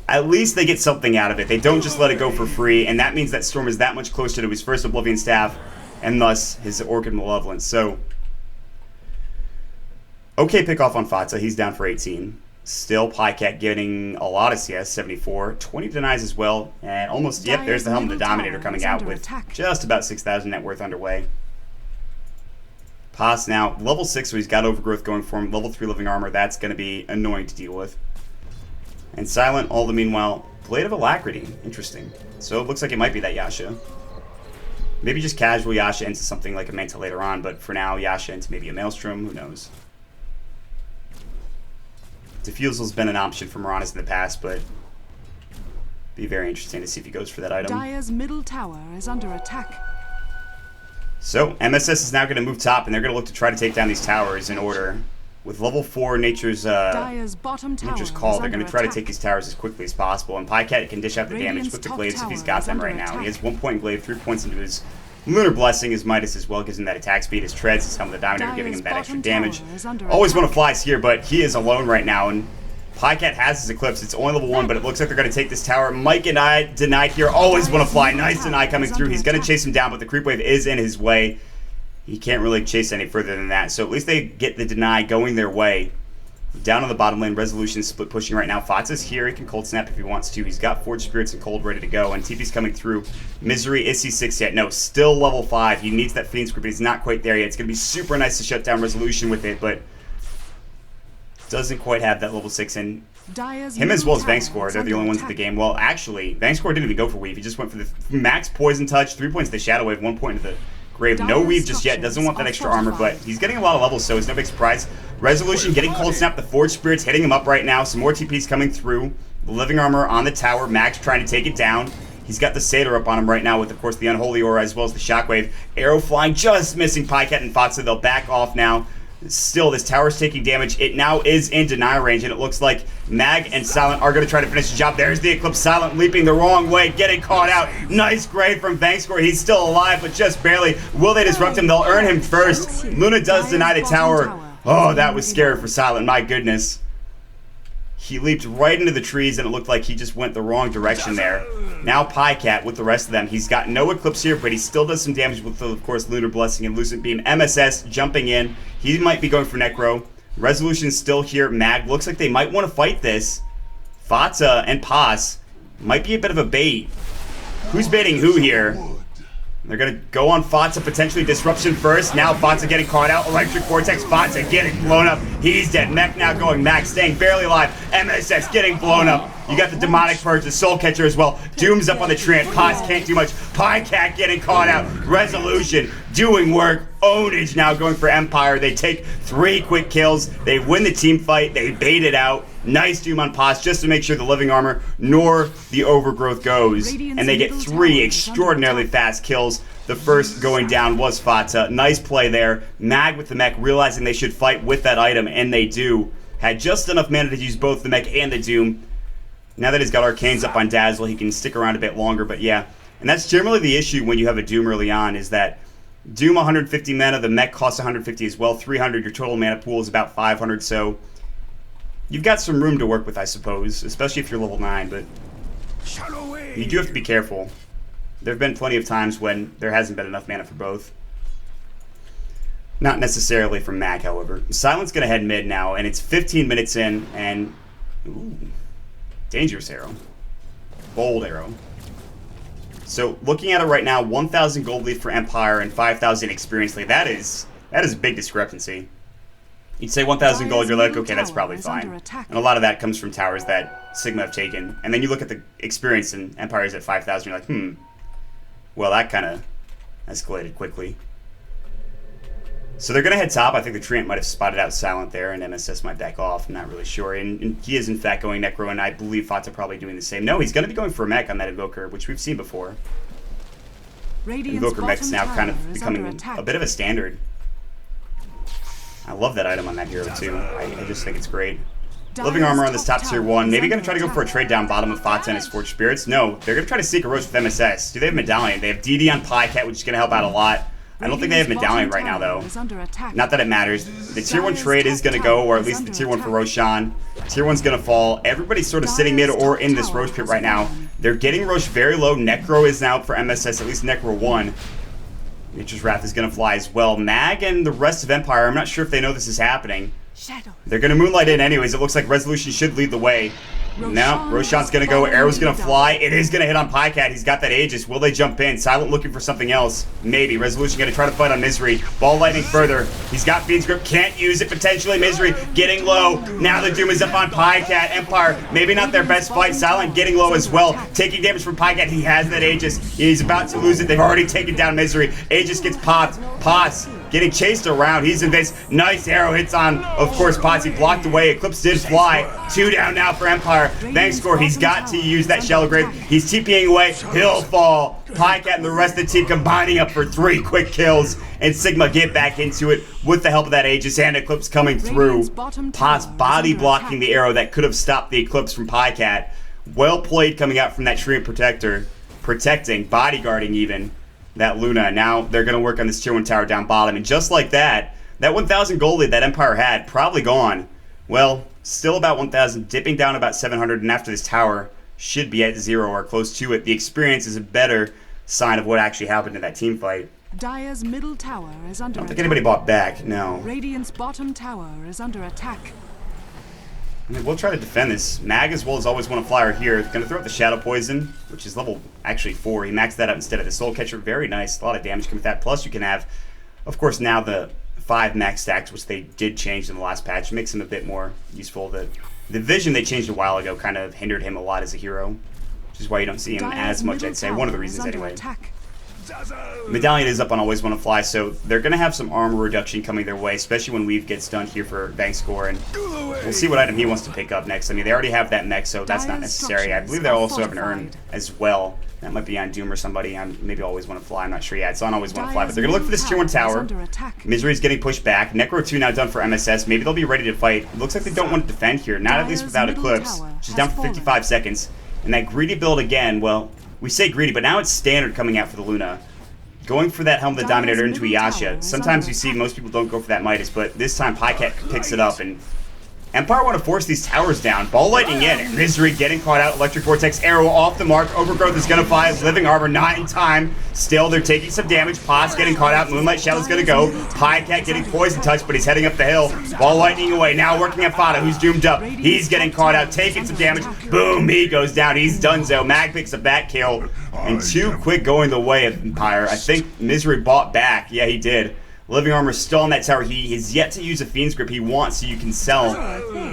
[SPEAKER 1] at least they get something out of it. They don't just let it go for free, and that means that Storm is that much closer to his first Oblivion Staff, and thus his Orchid Malevolence. So, okay pick off on Fatsa. He's down for 18. Still, Pycat getting a lot of CS, 74. 20 denies as well, and almost, yep, there's the Helm of the Dominator coming out with just about 6,000 net worth underway. Paz now, level 6, so he's got Overgrowth going for him. Level 3 Living Armor, that's going to be annoying to deal with. And Silent, all the meanwhile, Blade of Alacrity. Interesting. So it looks like it might be that Yasha. Maybe just casual Yasha into something like a Manta later on, but for now, Yasha into maybe a Maelstrom, who knows. Diffusal's been an option for Marauders in the past, but be very interesting to see if he goes for that item.
[SPEAKER 2] Dire's middle tower is under attack.
[SPEAKER 1] So, MSS is now going to move top, and they're going to look to try to take down these towers in order. With level 4 Nature's
[SPEAKER 2] bottom tower
[SPEAKER 1] Call, they're going to try
[SPEAKER 2] attack.
[SPEAKER 1] to take these towers as quickly as possible, and Pycat can dish out the damage with the glaives if he's got them right now. He has 1 point in glaive, 3 points into his Lunar Blessing. His Midas as well gives him that attack speed. His Treads, his Helmet of the Dominator, giving him that extra damage. Always want to flies here, but he is alone right now, and Pycat has his Eclipse. It's only level 1, but it looks like they're going to take this tower. Mike and I denied here. Always want to fly. Nice deny coming through. He's going to chase him down, but the creep wave is in his way. He can't really chase any further than that, so at least they get the deny going their way. Down on the bottom lane, Resolution split pushing right now. Fatsa's here. He can cold snap if he wants to. He's got Forge Spirits and Cold ready to go, and TP's coming through. Misery, is he 6 yet? No, still level 5. He needs that Phoenix Group, but he's not quite there yet. It's going to be super nice to shut down Resolution with it, but doesn't quite have that level 6 in. Him as well as Vangscore, they're the only ones in the game. Well, actually, Vangscore didn't even go for Weave. He just went for the max Poison Touch, 3 points to the Shadow Wave, 1 point to the Grave. No Weave just yet. Doesn't want that extra armor, but he's getting a lot of levels, so it's no big surprise. Resolution getting Cold Snap. The Forge Spirits hitting him up right now. Some more TPs coming through. The Living Armor on the tower. Max trying to take it down. He's got the Satyr up on him right now with, of course, the Unholy Aura as well as the Shockwave. Arrow flying, just missing Pycat and Fatsa. They'll back off now. Still, this tower's taking damage. It now is in deny range, and it looks like Mag and Silent are going to try to finish the job. There's the Eclipse. Silent leaping the wrong way, getting caught out. Nice grade from Vangscore. He's still alive, but just barely. Will they disrupt him? They'll earn him first. Luna does deny the tower. Oh, that was scary for Silent. My goodness. He leaped right into the trees, and it looked like he just went the wrong direction there. Now Pycat with the rest of them. He's got no Eclipse here, but he still does some damage with, of course, Lunar Blessing and Lucent Beam. MSS jumping in. He might be going for Necro. Resolution's still here. Mag looks like they might want to fight this. Fatsa and Paz might be a bit of a bait. Who's baiting who here? They're going to go on Fatsa, potentially Disruption first. Now Fatsa getting caught out. Electric Vortex, Fatsa getting blown up. He's dead. Mech now going. Max staying barely alive. MSS getting blown up. You got the Demonic Purge, the Soul Catcher as well. Doom's up on the Treant. Paz can't do much. Pycat getting caught out. Resolution doing work. Ownage now going for Empire. They take 3 quick kills. They win the team fight. They bait it out. Nice Doom on Paz just to make sure the Living Armor nor the Overgrowth goes. And they get 3 extraordinarily fast kills. The first going down was Fatsa. Nice play there. Mag with the mech realizing they should fight with that item, and they do. Had just enough mana to use both the mech and the Doom. Now that he's got Arcanes up on Dazzle, he can stick around a bit longer, but yeah. And that's generally the issue when you have a Doom early on, is that Doom 150 mana, the mech costs 150 as well, 300, your total mana pool is about 500, so you've got some room to work with, I suppose, especially if you're level 9, but you do have to be careful. There have been plenty of times when there hasn't been enough mana for both. Not necessarily from Mag, however. Silent's going to head mid now, and it's 15 minutes in, and ooh, dangerous arrow. Bold arrow. So, looking at it right now, 1,000 gold lead for Empire and 5,000 experience lead. That is a big discrepancy. You'd say 1,000 gold, you're like, okay, that's probably fine. And a lot of that comes from towers that Sigma have taken. And then you look at the experience and Empire's at 5,000, you're like, well, that kind of escalated quickly. So they're going to head top. I think the Treant might have spotted out Silent there, and MSS might back off. I'm not really sure. And he is, in fact, going Necro, and I believe Fatsa probably doing the same. No, he's going to be going for a mech on that Invoker, which we've seen before. Invoker mech's now kind of becoming a bit of a standard. I love that item on that hero, too. I just think it's great. Living Armor on this top tier 1. Maybe going to try to go for a trade down bottom of Fatsa and his Forged Spirits. No, they're going to try to seek a Roach with MSS. Do they have Medallion? They have DD on Pycat, which is going to help out a lot. I don't think they have Medallion right now, though. Not that it matters. The tier 1 trade is going to go, or at least the tier 1 for Roshan. Tier 1's going to fall. Everybody's sort of sitting mid or in this Roach pit right now. They're getting Roach very low. Necro is now for MSS, at least Necro 1. Nature's Wrath is going to fly as well. Mag and the rest of Empire, I'm not sure if they know this is happening. They're going to Moonlight in anyways. It looks like Resolution should lead the way. No, Roshan's going to go. Arrow's going to fly. It is going to hit on Pycat. He's got that Aegis. Will they jump in? Silent looking for something else. Maybe. Resolution going to try to fight on Misery. Ball lightning further. He's got Fiend's Grip. Can't use it potentially. Misery getting low. Now the Doom is up on Pycat. Empire, maybe not their best fight. Silent getting low as well. Taking damage from Pycat. He has that Aegis. He's about to lose it. They've already taken down Misery. Aegis gets popped. Potts getting chased around. He's in base. Nice arrow hits on, of course, Potts. He blocked away. Eclipse did fly. 2 down now for Empire. Bank score. He's got to use that Shallow Grave. He's TPing away. He'll fall. Pycat and the rest of the team combining up for 3 quick kills. And Sigma get back into it with the help of that Aegis and Eclipse coming through. Potts body blocking the arrow that could have stopped the Eclipse from Pycat. Well played coming out from that Treant Protector. Protecting, bodyguarding even, that Luna. Now they're going to work on this tier 1 tower down bottom. And just like that, that 1,000 gold lead that Empire had, probably gone. Well, still about 1,000, dipping down about 700. And after this tower, should be at 0 or close to it. The experience is a better sign of what actually happened in that team fight.
[SPEAKER 2] Dire's middle tower is under
[SPEAKER 1] I don't think
[SPEAKER 2] attack.
[SPEAKER 1] anybody bought back, no.
[SPEAKER 2] Radiant's bottom tower is under attack.
[SPEAKER 1] I mean, we'll try to defend this. Mag as well as always want to flyer here. Gonna throw out the Shadow Poison, which is level actually 4. He maxed that out instead of the Soul Catcher. Very nice. A lot of damage coming with that. Plus you can have, of course, now the 5 max stacks, which they did change in the last patch. Makes him a bit more useful. The vision they changed a while ago kind of hindered him a lot as a hero, which is why you don't see him as much, I'd say. One of the reasons anyway.
[SPEAKER 2] Attack.
[SPEAKER 1] Medallion is up on Always Want to Fly, so they're going to have some armor reduction coming their way, especially when Weave gets done here for Bank Score, and we'll see what item he wants to pick up next. I mean, they already have that mech, so that's not necessary. I believe they also have an urn as well. That might be on Doom or somebody. Maybe Always Want to Fly. I'm not sure yet. It's on Always Want to Fly, but they're going to look for this tier 1 tower. Misery's getting pushed back. Necro 2 now done for MSS. Maybe they'll be ready to fight. It looks like they don't want to defend here, not at least without Eclipse. She's down for 55 seconds. And that greedy build again, well, we say greedy, but now it's standard coming out for the Luna. Going for that Helm of the Dominator into Iyasha. Sometimes you see most people don't go for that Midas, but this time Pycat picks it up, and Empire want to force these towers down. Ball lightning in. Misery getting caught out. Electric Vortex arrow off the mark. Overgrowth is going to fly. Living Armor not in time. Still, they're taking some damage. Potts getting caught out. Moonlight Shadow's going to go. Pycat getting Poison Touch, but he's heading up the hill. Ball lightning away. Now working at Fada, who's doomed up. He's getting caught out, taking some damage. Boom, he goes down. He's donezo. Mag picks up that kill. And 2 quick going the way of Empire. I think Misery bought back. Yeah, he did. Living Armor still on that tower. He has yet to use a Fiend's Grip. He wants so you can sell.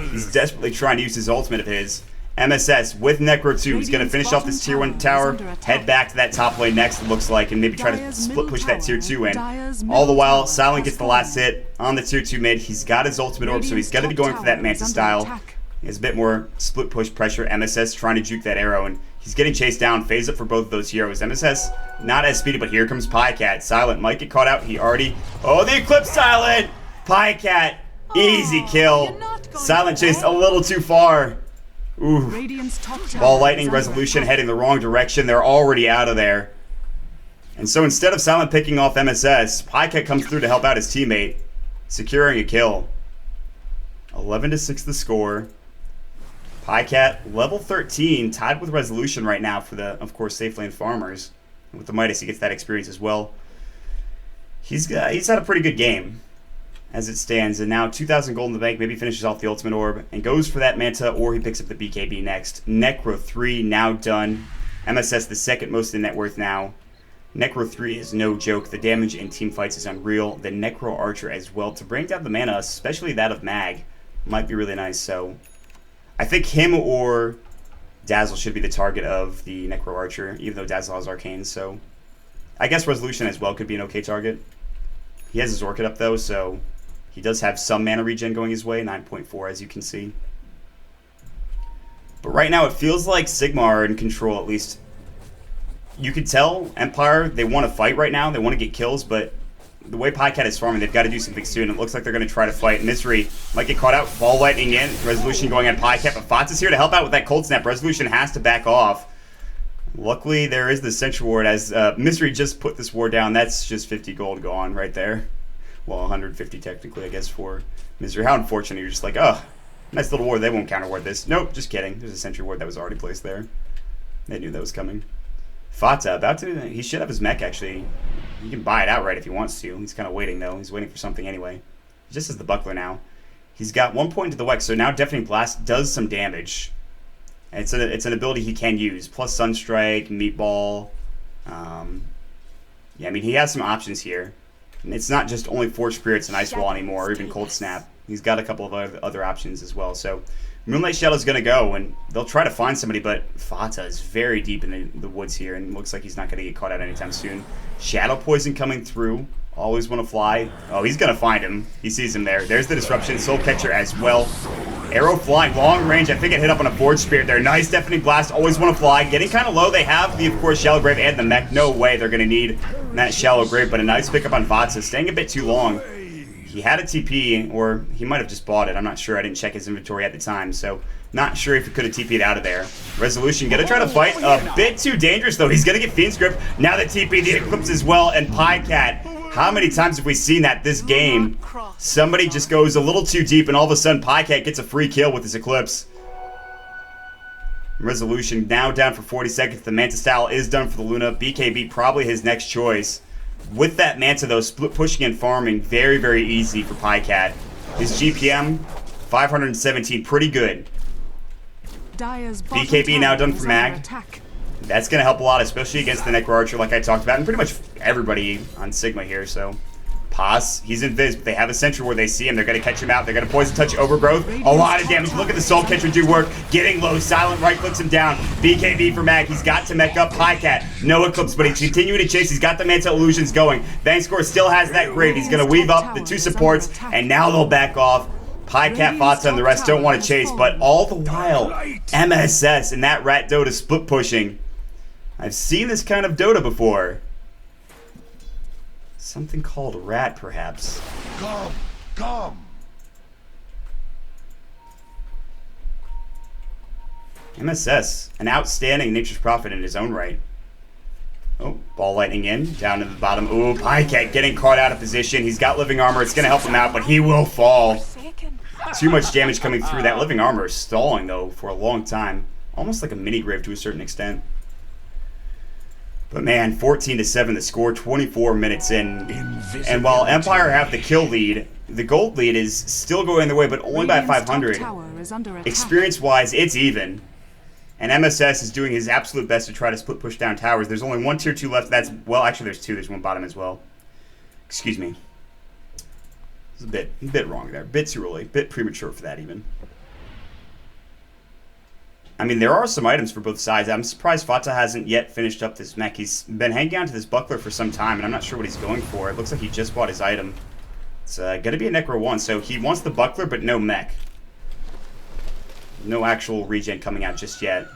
[SPEAKER 1] He's desperately trying to use his ultimate of his. MSS with Necro 2. He's going to finish off this tier 1 tower, head back to that top lane next, it looks like, and maybe try to split push that tier 2 in. All the while, Silent gets the last hit on the tier 2 mid. He's got his ultimate orb, so he's got to be going for that Manta style. He has a bit more split push pressure. MSS trying to juke that arrow, and he's getting chased down. Phase up for both of those heroes. MSS not as speedy, but here comes Pycat. Silent might get caught out. He already... Oh, the Eclipse Silent! Pycat, easy kill. Silent chased a little too far. Ooh. Ball lightning resolution heading the wrong direction. They're already out of there. And so instead of Silent picking off MSS, Pycat comes through to help out his teammate, securing a kill. 11-6 the score. Pycat, level 13, tied with Resolution right now for the, of course, Safe Lane Farmers. And with the Midas, he gets that experience as well. He's had a pretty good game as it stands, and now 2,000 gold in the bank, maybe finishes off the Ultimate Orb, and goes for that Manta, or he picks up the BKB next. Necro 3 now done. MSS the second most in net worth now. Necro 3 is no joke. The damage in team fights is unreal. The Necro Archer as well. To bring down the mana, especially that of Mag, might be really nice, so... I think him or Dazzle should be the target of the Necro Archer, even though Dazzle has Arcane, so... I guess Resolution as well could be an okay target. He has his Orchid up though, so... He does have some mana regen going his way, 9.4 as you can see. But right now it feels like Sigma are in control, at least. You could tell Empire, they want to fight right now, they want to get kills, but the way Pycat is farming, they've got to do something soon. It looks like they're going to try to fight. Misery might get caught out, Ball lightning in, Resolution going on Pycat, but Fox is here to help out with that Cold Snap. Resolution has to back off. Luckily, there is the Sentry Ward as Misery just put this ward down. That's just 50 gold gone right there. Well, 150 technically, I guess, for Misery. How unfortunate. You're just like, oh, nice little ward. They won't counter ward this. Nope, just kidding. There's a Sentry Ward that was already placed there. They knew that was coming. Fata, about to... He should have his mech, actually. He can buy it outright if he wants to. He's kind of waiting, though. He's waiting for something anyway. He just has the Buckler now. He's got 1 point to the Wex, so now Deafening Blast does some damage. It's an ability he can use. Plus Sunstrike, Meatball. Yeah, I mean, he has some options here. And it's not just only Force Spirits and Ice Wall anymore, or even Cold Snap. He's got a couple of other options as well. So Moonlight Shadow's going to go, and they'll try to find somebody, but Fata is very deep in the woods here, and looks like he's not going to get caught out anytime soon. Shadow Poison coming through. Always want to fly. Oh, he's going to find him. He sees him there. There's the Disruption. Soul Catcher as well. Arrow flying, long range. I think it hit up on a Forge Spirit there. Nice Deafening Blast. Always want to fly. Getting kind of low. They have the, of course, Shallow Grave and the mech. No way they're going to need that Shallow Grave, but a nice pickup on Vatsa. Staying a bit too long. He had a TP, or he might have just bought it. I'm not sure. I didn't check his inventory at the time, so not sure if he could have TP'd out of there. Resolution, gonna try to fight. A bit too dangerous, though. He's gonna get Fiend's Grip. Now the TP, the Eclipse as well, and Pycat. How many times have we seen that this game? Somebody just goes a little too deep, and all of a sudden Pycat gets a free kill with his Eclipse. Resolution now down for 40 seconds. The Manta Style is done for the Luna. BKB probably his next choice. With that Manta, though, split pushing and farming, very, very easy for Pycat. His GPM, 517, pretty good. BKB now done for Mag. That's going to help a lot, especially against the Necro Archer, like I talked about, and pretty much everybody on Sigma here, so... Paz, he's invis, but they have a sentry where they see him. They're going to catch him out. They're going to Poison Touch Overgrowth. A lot of damage. Look at the Soul Catcher do work. Getting low. Silent right clicks him down. BKB for Mag. He's got to mech up Pycat. No Eclipse, but he's continuing to chase. He's got the Manta Illusions going. Vangscore still has that Grave. He's going to weave up the two supports, and now they'll back off. Pycat, Fata, and the rest don't want to chase, but all the while, MSS and that Rat Dota split pushing. I've seen this kind of Dota before. Something called Rat, perhaps.
[SPEAKER 4] Come.
[SPEAKER 1] MSS, an outstanding Nature's Prophet in his own right. Oh, Ball Lightning in, down to the bottom. Ooh, Pycat getting caught out of position. He's got Living Armor. It's going to help him out, but he will fall. Too much damage coming through. That Living Armor is stalling, though, for a long time. Almost like a mini-grave to a certain extent. But man, 14-7 the score, 24 minutes in. And while Empire have the kill lead, the gold lead is still going their way, but only by 500. Experience-wise, it's even. And MSS is doing his absolute best to try to split push down towers. There's only one tier 2 left. That's, well, actually there's 2. There's one bottom as well. Excuse me. It's a bit wrong there. A bit too early. A bit premature for that even. I mean, there are some items for both sides. I'm surprised Fata hasn't yet finished up this mech. He's been hanging on to this buckler for some time, and I'm not sure what he's going for. It looks like he just bought his item. It's going to be a Necro 1, so he wants the buckler, but no mech. No actual regen coming out just yet.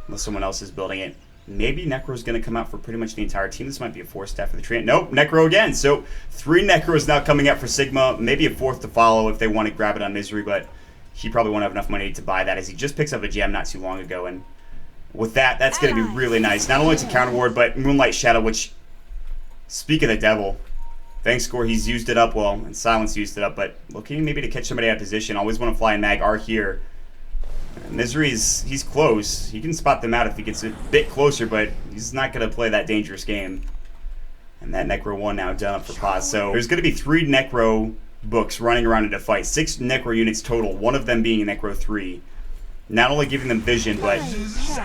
[SPEAKER 1] Unless someone else is building it. Maybe Necro's going to come out for pretty much the entire team. This might be a 4-staff for the Treant. Nope, Necro again. So 3 Necros now coming out for Sigma. Maybe a 4th to follow if they want to grab it on Misery, but... he probably won't have enough money to buy that, as he just picks up a gem not too long ago, and with that, that's going to be really nice. Not only to counter ward, but Moonlight Shadow, which, speak of the devil, Vangscore, he's used it up well, and Silence used it up, but looking maybe to catch somebody out of position. Always want to fly and Mag are here. Misery's, he's close. He can spot them out if he gets a bit closer, but he's not going to play that dangerous game. And that Necro 1 now done up for Paz. So there's going to be 3 Necro books running around in a fight. 6 Necro units total, one of them being a Necro 3. Not only giving them vision, but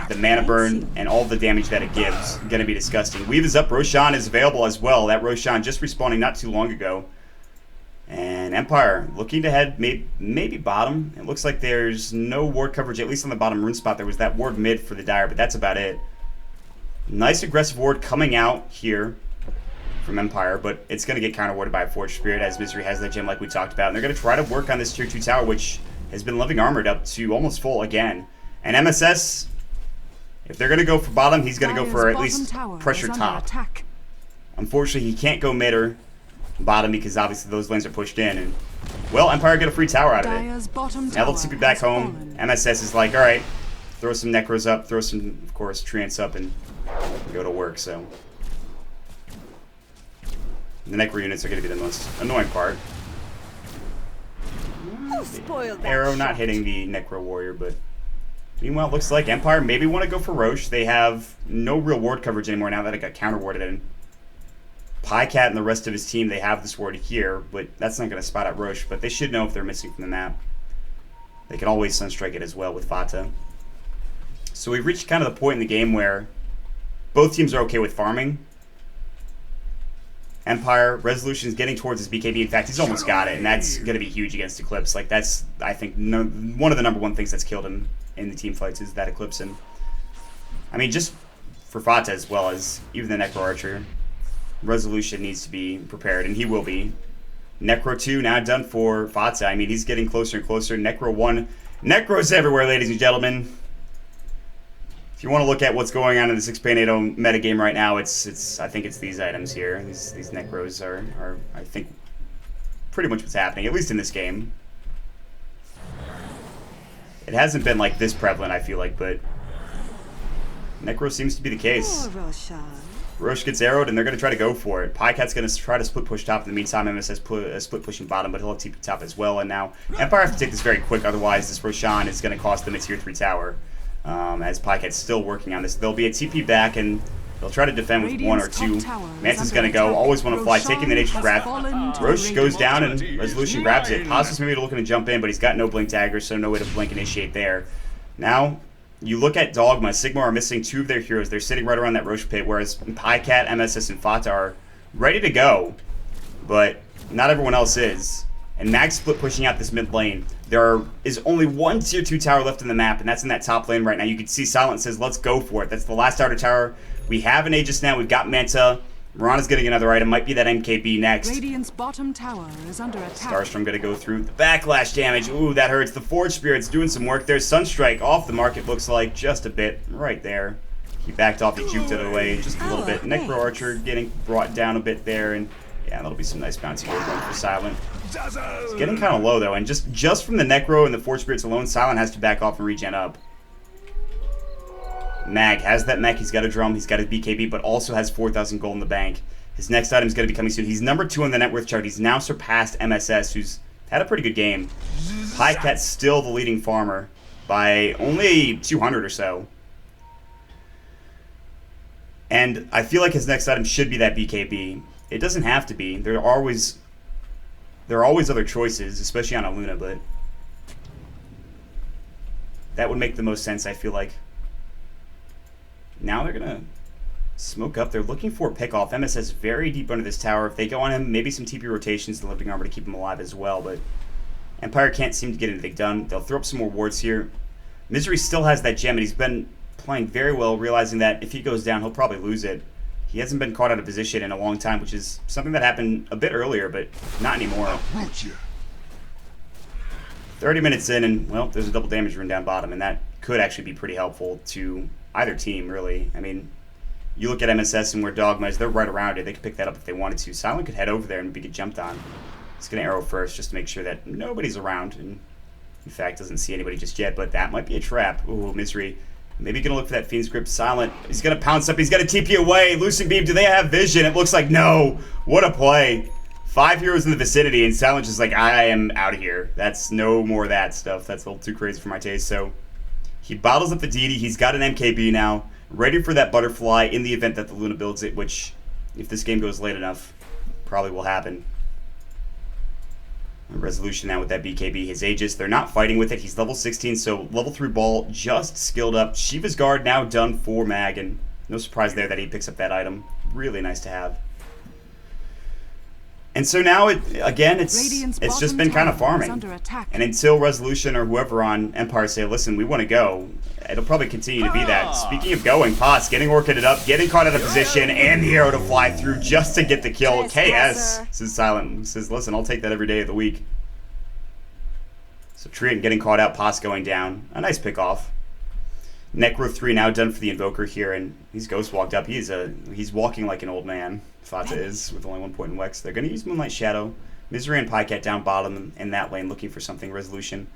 [SPEAKER 1] the mana burn and all the damage that it gives. Going to be disgusting. Weave is up. Roshan is available as well. That Roshan just respawning not too long ago. And Empire looking to head maybe bottom. It looks like there's no ward coverage, at least on the bottom rune spot. There was that ward mid for the Dire, but that's about it. Nice aggressive ward coming out here from Empire, but it's going to get counter-warded by a Forged Spirit, as Misery has that gem like we talked about. And they're going to try to work on this tier 2 tower, which has been living armored up to almost full again. And MSS, if they're going to go for bottom, he's going to go for at least pressure top. Unfortunately, he can't go mid or bottom because obviously those lanes are pushed in. And well, Empire get a free tower out of it. Now they'll TP back home. MSS is like, alright, throw some Necros up, throw some, of course, Treants up, and go to work, so... the Necro units are going to be the most annoying part. Arrow not hitting the Necro Warrior, but meanwhile, it looks like Empire maybe want to go for Roche. They have no real ward coverage anymore now that it got counter-warded in. Pycat and the rest of his team, they have this ward here, but that's not going to spot out Roche, but they should know if they're missing from the map. They can always Sunstrike it as well with Fata. So we've reached kind of the point in the game where both teams are okay with farming. Empire, Resolution's getting towards his BKB. In fact, he's almost got it, and that's going to be huge against Eclipse. Like, that's, I think, one of the number one things that's killed him in the team fights is that Eclipse. And, I mean, just for Fata as well as even the Necro Archer, Resolution needs to be prepared, and he will be. Necro 2 now done for Fata. I mean, he's getting closer and closer. Necro 1. Necro's everywhere, ladies and gentlemen. If you want to look at what's going on in the 6.80 metagame right now, I think it's these items here. These Necros are, I think, pretty much what's happening, at least in this game. It hasn't been like this prevalent, I feel like, but Necro seems to be the case. Roche gets arrowed, and they're going to try to go for it. Pycat's going to try to split push top. In the meantime, MS split pushing bottom, but he'll have TP top as well. And now Empire have to take this very quick, otherwise this Roshan is going to cost them a tier 3 tower. As Pycat's still working on this. There'll be a TP back, and they'll try to defend with 1 or 2. Mansa's going to go. Always want to fly. Taking the Nature's Wrath. Roche goes down, and Resolution grabs it. Cosmos maybe looking to jump in, but he's got no blink dagger, so no way to blink initiate there. Now, you look at Dogma. Sigma are missing 2 of their heroes. They're sitting right around that Roche pit, whereas Pycat, MSS, and Fata are ready to go, but not everyone else is. And Mag's split pushing out this mid lane. There is only 1 tier 2 tower left in the map, and that's in that top lane right now. You can see Silent says, let's go for it. That's the last outer tower. We have an Aegis now. We've got Manta. Mirana's getting another item. Might be that MKB next.
[SPEAKER 2] Radiant's bottom tower is under attack.
[SPEAKER 1] Starstrom going to go through the backlash damage. Ooh, that hurts. The Forge Spirit's doing some work there. Sunstrike off the mark, it looks like. Just a bit right there. He backed off. He juked it away just a little bit. Necro Archer getting brought down a bit there, and yeah, that'll be some nice bouncy gold going for Silent. It's getting kind of low, though, and just from the Necro and the Forge Spirits alone, Silent has to back off and regen up. Mag has that mech, he's got a drum, he's got his BKB, but also has 4,000 gold in the bank. His next item is going to be coming soon. He's number 2 on the net worth chart. He's now surpassed MSS, who's had a pretty good game. Pycat's still the leading farmer by only 200 or so. And I feel like his next item should be that BKB. It doesn't have to be. There are always other choices, especially on a Luna, but that would make the most sense, I feel like. Now they're going to smoke up. They're looking for a pick-off. MSS very deep under this tower. If they go on him, maybe some TP rotations, the Living Armor to keep him alive as well, but Empire can't seem to get anything done. They'll throw up some more wards here. Misery still has that gem, and he's been playing very well, realizing that if he goes down, he'll probably lose it. He hasn't been caught out of position in a long time, which is something that happened a bit earlier, but not anymore. 30 minutes in, and, well, there's a double damage rune down bottom, and that could actually be pretty helpful to either team, really. I mean, you look at MSS and where Dogma is, they're right around it. They could pick that up if they wanted to. Silent could head over there and be get jumped on. He's going to arrow first just to make sure that nobody's around, and in fact doesn't see anybody just yet, but that might be a trap. Ooh, Misery. Maybe going to look for that Fiend's Grip. Silent. He's going to pounce up. He's got to TP away. Lucid Beam. Do they have vision? It looks like no. What a play. 5 heroes in the vicinity, and Silent just like, I am out of here. That's no more of that stuff. That's a little too crazy for my taste. So he bottles up the deity. He's got an MKB now. Ready for that butterfly in the event that the Luna builds it, which, if this game goes late enough, probably will happen. Resolution now with that BKB. His Aegis, they're not fighting with it. He's level 16, so level 3 ball just skilled up. Shiva's Guard now done for Mag, and no surprise there that he picks up that item. Really nice to have. And so now, it's just been kind of farming. And until Resolution or whoever on Empire say, listen, we want to go, it'll probably continue to be that. Speaking of going, Potts getting orchided up, getting caught out of position, and the arrow to fly through just to get the kill. KS says Silent, says, listen, I'll take that every day of the week. So Triton getting caught out, Potts going down. A nice pick off. Necro 3 now done for the Invoker here, and he's ghost walked up. He's walking like an old man. Fata is, with only 1 point in Wex. They're going to use Moonlight Shadow. Misery and Pycat down bottom in that lane, looking for something. Resolution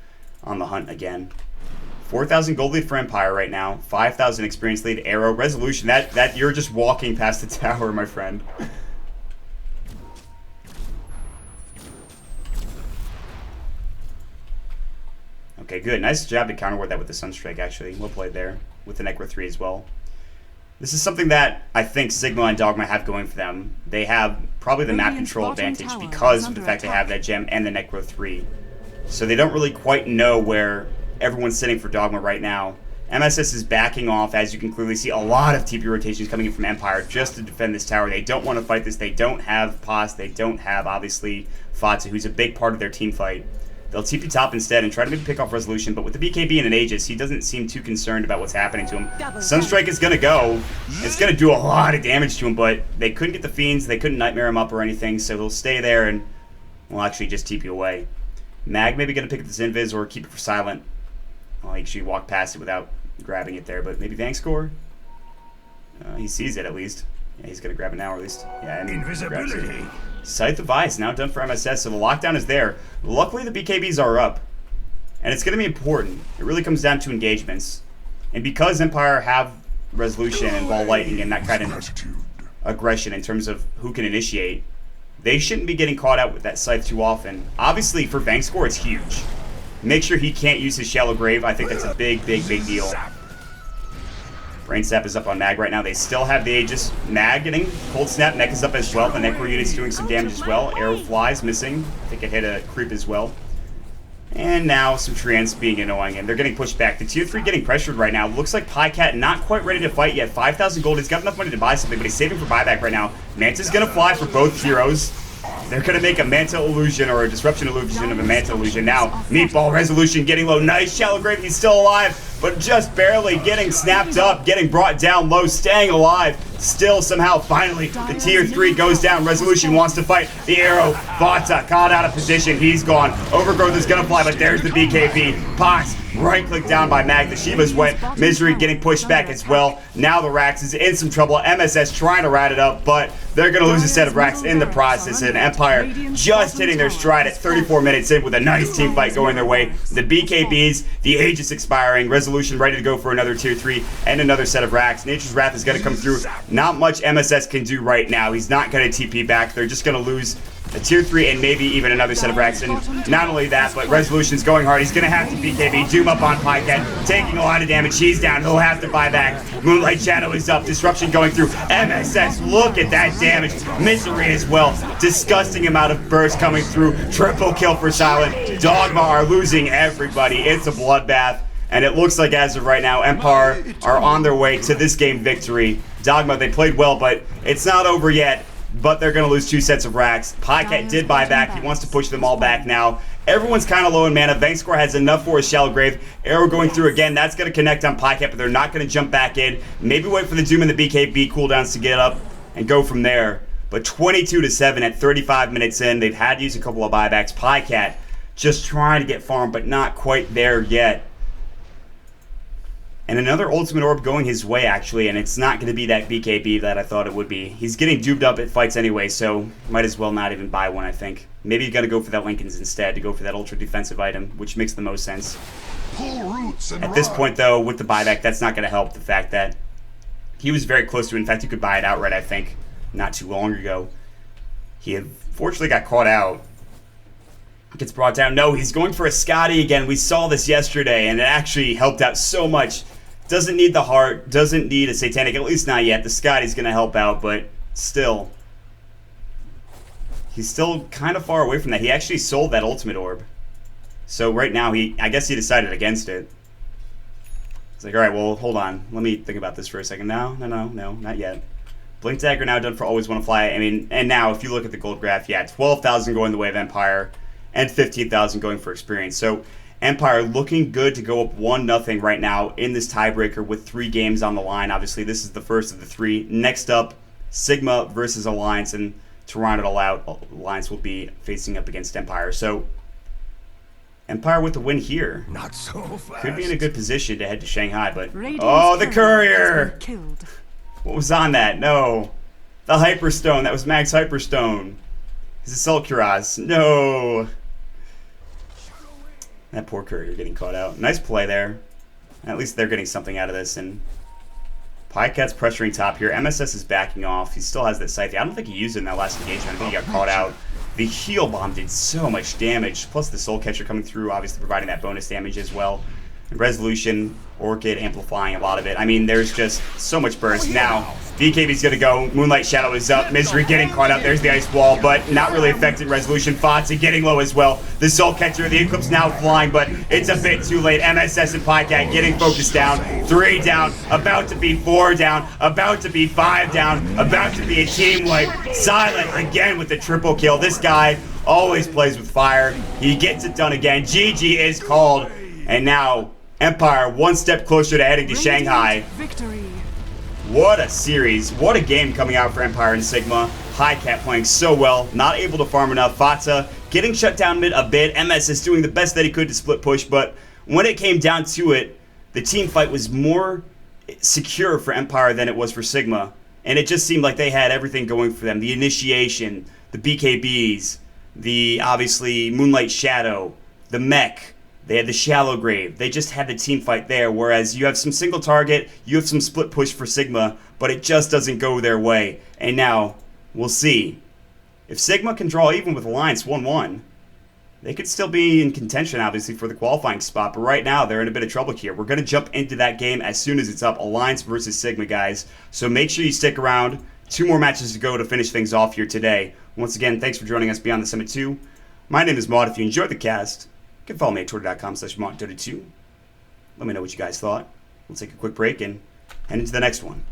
[SPEAKER 1] on the hunt again. 4,000 gold lead for Empire right now. 5,000 experience lead. Arrow. Resolution. That you're just walking past the tower, my friend. Okay, good. Nice job to counterward that with the Sunstrike, actually. Well played there. With the Necro 3 as well. This is something that I think Sigma and Dogma have going for them. They have probably the map control advantage because of the fact they have that gem and the Necro 3. So they don't really quite know where everyone's sitting for Dogma right now. MSS is backing off, as you can clearly see. A lot of TP rotations coming in from Empire just to defend this tower. They don't want to fight this. They don't have Pos. They don't have, obviously, Fatsa, who's a big part of their team fight. They'll TP top instead and try to maybe pick off Resolution, but with the BKB and an Aegis, he doesn't seem too concerned about what's happening to him. Sunstrike is going to go. It's going to do a lot of damage to him, but they couldn't get the Fiends. They couldn't Nightmare him up or anything, so he'll stay there and will actually just TP away. Mag maybe going to pick up this Invis or keep it for silent. I'll actually walk past it without grabbing it there, but maybe Vang score? He sees it at least. Yeah, he's going to grab it now, or at least. Yeah, and invisibility. Scythe of Ice now done for MSS, so the lockdown is there. Luckily, the BKBs are up, and it's going to be important. It really comes down to engagements, and because Empire have Resolution and Ball Lightning and that kind of aggression in terms of who can initiate, they shouldn't be getting caught out with that Scythe too often. Obviously, for Vang score, it's huge. Make sure he can't use his Shallow Grave. I think that's a big, big, big deal. Brain Sap is up on Mag right now. They still have the Aegis. Mag getting Cold Snap. Neck is up as well. The Necro unit's doing some damage as well. Arrow flies missing. I think it hit a creep as well. And now some Treants being annoying, and they're getting pushed back. The tier 3 getting pressured right now. Looks like Pycat not quite ready to fight yet. 5,000 gold. He's got enough money to buy something, but he's saving for buyback right now. Manta's going to fly for both heroes. They're going to make a Manta illusion or a disruption illusion of a Manta illusion. Now, Meatball Resolution getting low. Nice Shallow Grave. He's still alive, but just barely getting snapped up, getting brought down low, staying alive. Still, somehow, finally, the tier 3 goes down. Resolution wants to fight. The arrow, Vata, caught out of position. He's gone. Overgrowth is going to fly, but there's the BKB. Pox, right-click down by Mag. The Shivas went. Misery getting pushed back as well. Now the Rax is in some trouble. MSS trying to rat it up, but they're going to lose a set of Rax in the process. And Empire just hitting their stride at 34 minutes in with a nice team fight going their way. The BKBs, the Aegis expiring, Resolution ready to go for another tier 3 and another set of Rax. Nature's Wrath is going to come through. Not much MSS can do right now. He's not going to TP back. They're just going to lose a tier 3 and maybe even another set of Rax. And not only that, but Resolution's going hard. He's going to have to BKB. Doom up on Pycat, taking a lot of damage. He's down. He'll have to buy back. Moonlight Shadow is up. Disruption going through. MSS, look at that damage. Misery as well. Disgusting amount of burst coming through. Triple kill for Silent. Dogma are losing everybody. It's a bloodbath. And it looks like as of right now, Empire are on their way to this game victory. Dogma, they played well, but it's not over yet. But they're going to lose 2 sets of Rax. Pycat did buy back. He wants to push them all back now. Everyone's kind of low in mana. Vangscore has enough for his Shallow Grave. Arrow going through again. That's going to connect on Pycat, but they're not going to jump back in. Maybe wait for the Doom and the BKB cooldowns to get up and go from there. But 22-7 at 35 minutes in. They've had to use a couple of buybacks. Pycat just trying to get farm, but not quite there yet. And another Ultimate Orb going his way, actually, and it's not going to be that BKB that I thought it would be. He's getting duped up at fights anyway, so might as well not even buy one, I think. Maybe you got to go for that Lincoln's instead, to go for that ultra defensive item, which makes the most sense.
[SPEAKER 4] Pull roots and
[SPEAKER 1] At this point, though, with the buyback, that's not going to help the fact that he was very close to it. In fact, you could buy it outright, I think, not too long ago. He unfortunately got caught out. Gets brought down. No, he's going for a Scotty again. We saw this yesterday, and it actually helped out so much. Doesn't need the heart, doesn't need a Satanic, at least not yet. The Scotty's going to help out, but still. He's still kind of far away from that. He actually sold that Ultimate Orb. So right now, I guess he decided against it. It's like, alright, well, hold on. Let me think about this for a second. No, not yet. Blink Dagger now done for Always Wanna Fly. I mean, and now, if you look at the gold graph, yeah, 12,000 going the way of Empire, and 15,000 going for Experience. So, Empire looking good to go up 1-0 right now in this tiebreaker with 3 games on the line. Obviously, this is the first of the 3. Next up, Sigma versus Alliance, and to round it all out, Alliance will be facing up against Empire. So, Empire with the win here.
[SPEAKER 4] not so fast.
[SPEAKER 1] Could be in a good position to head to Shanghai, but...
[SPEAKER 2] Radiant's
[SPEAKER 1] Oh, the
[SPEAKER 2] courier has
[SPEAKER 1] courier!
[SPEAKER 2] been killed.
[SPEAKER 1] What was on that? No. The Hyperstone. That was Mag's Hyperstone. Is it Sulcuraz? No. That poor courier getting caught out. Nice play there. At least they're getting something out of this. And Pycat's pressuring top here. MSS is backing off. He still has that Scythe. I don't think he used it in that last engagement. I think he got caught out. The heal bomb did so much damage. Plus the Soul Catcher coming through, obviously providing that bonus damage as well. Resolution, Orchid amplifying a lot of it. I mean, there's just so much burst. Now, BKB's gonna go. Moonlight Shadow is up. Misery getting caught up. There's the Ice Wall, but not really affecting Resolution. Fatsa getting low as well. The Soul Catcher, the Eclipse now flying, but it's a bit too late. MSS and Pycat getting focused down. 3 down, about to be 4 down, about to be 5 down, about to be a team wipe. Silent again with the triple kill. This guy always plays with fire. He gets it done again. GG is called. And now, Empire one step closer to heading to Shanghai.
[SPEAKER 2] Victory.
[SPEAKER 1] What a series. What a game coming out for Empire and Sigma. Highcat playing so well, not able to farm enough. Fatsa getting shut down mid a bit. MS is doing the best that he could to split push, but when it came down to it, the team fight was more secure for Empire than it was for Sigma. And it just seemed like they had everything going for them. The initiation, the BKBs, the obviously Moonlight Shadow, the mech. They had the Shallow Grave. They just had the team fight there, whereas you have some single target, you have some split push for Sigma, but it just doesn't go their way. And now, we'll see. If Sigma can draw even with Alliance 1-1, they could still be in contention, obviously, for the qualifying spot, but right now, they're in a bit of trouble here. We're going to jump into that game as soon as it's up, Alliance versus Sigma, guys. So make sure you stick around. 2 more matches to go to finish things off here today. Once again, thanks for joining us Beyond the Summit 2. My name is Maud. If you enjoyed the cast, you can follow me at twitter.com/Maud32. Let me know what you guys thought. We'll take a quick break and head into the next one.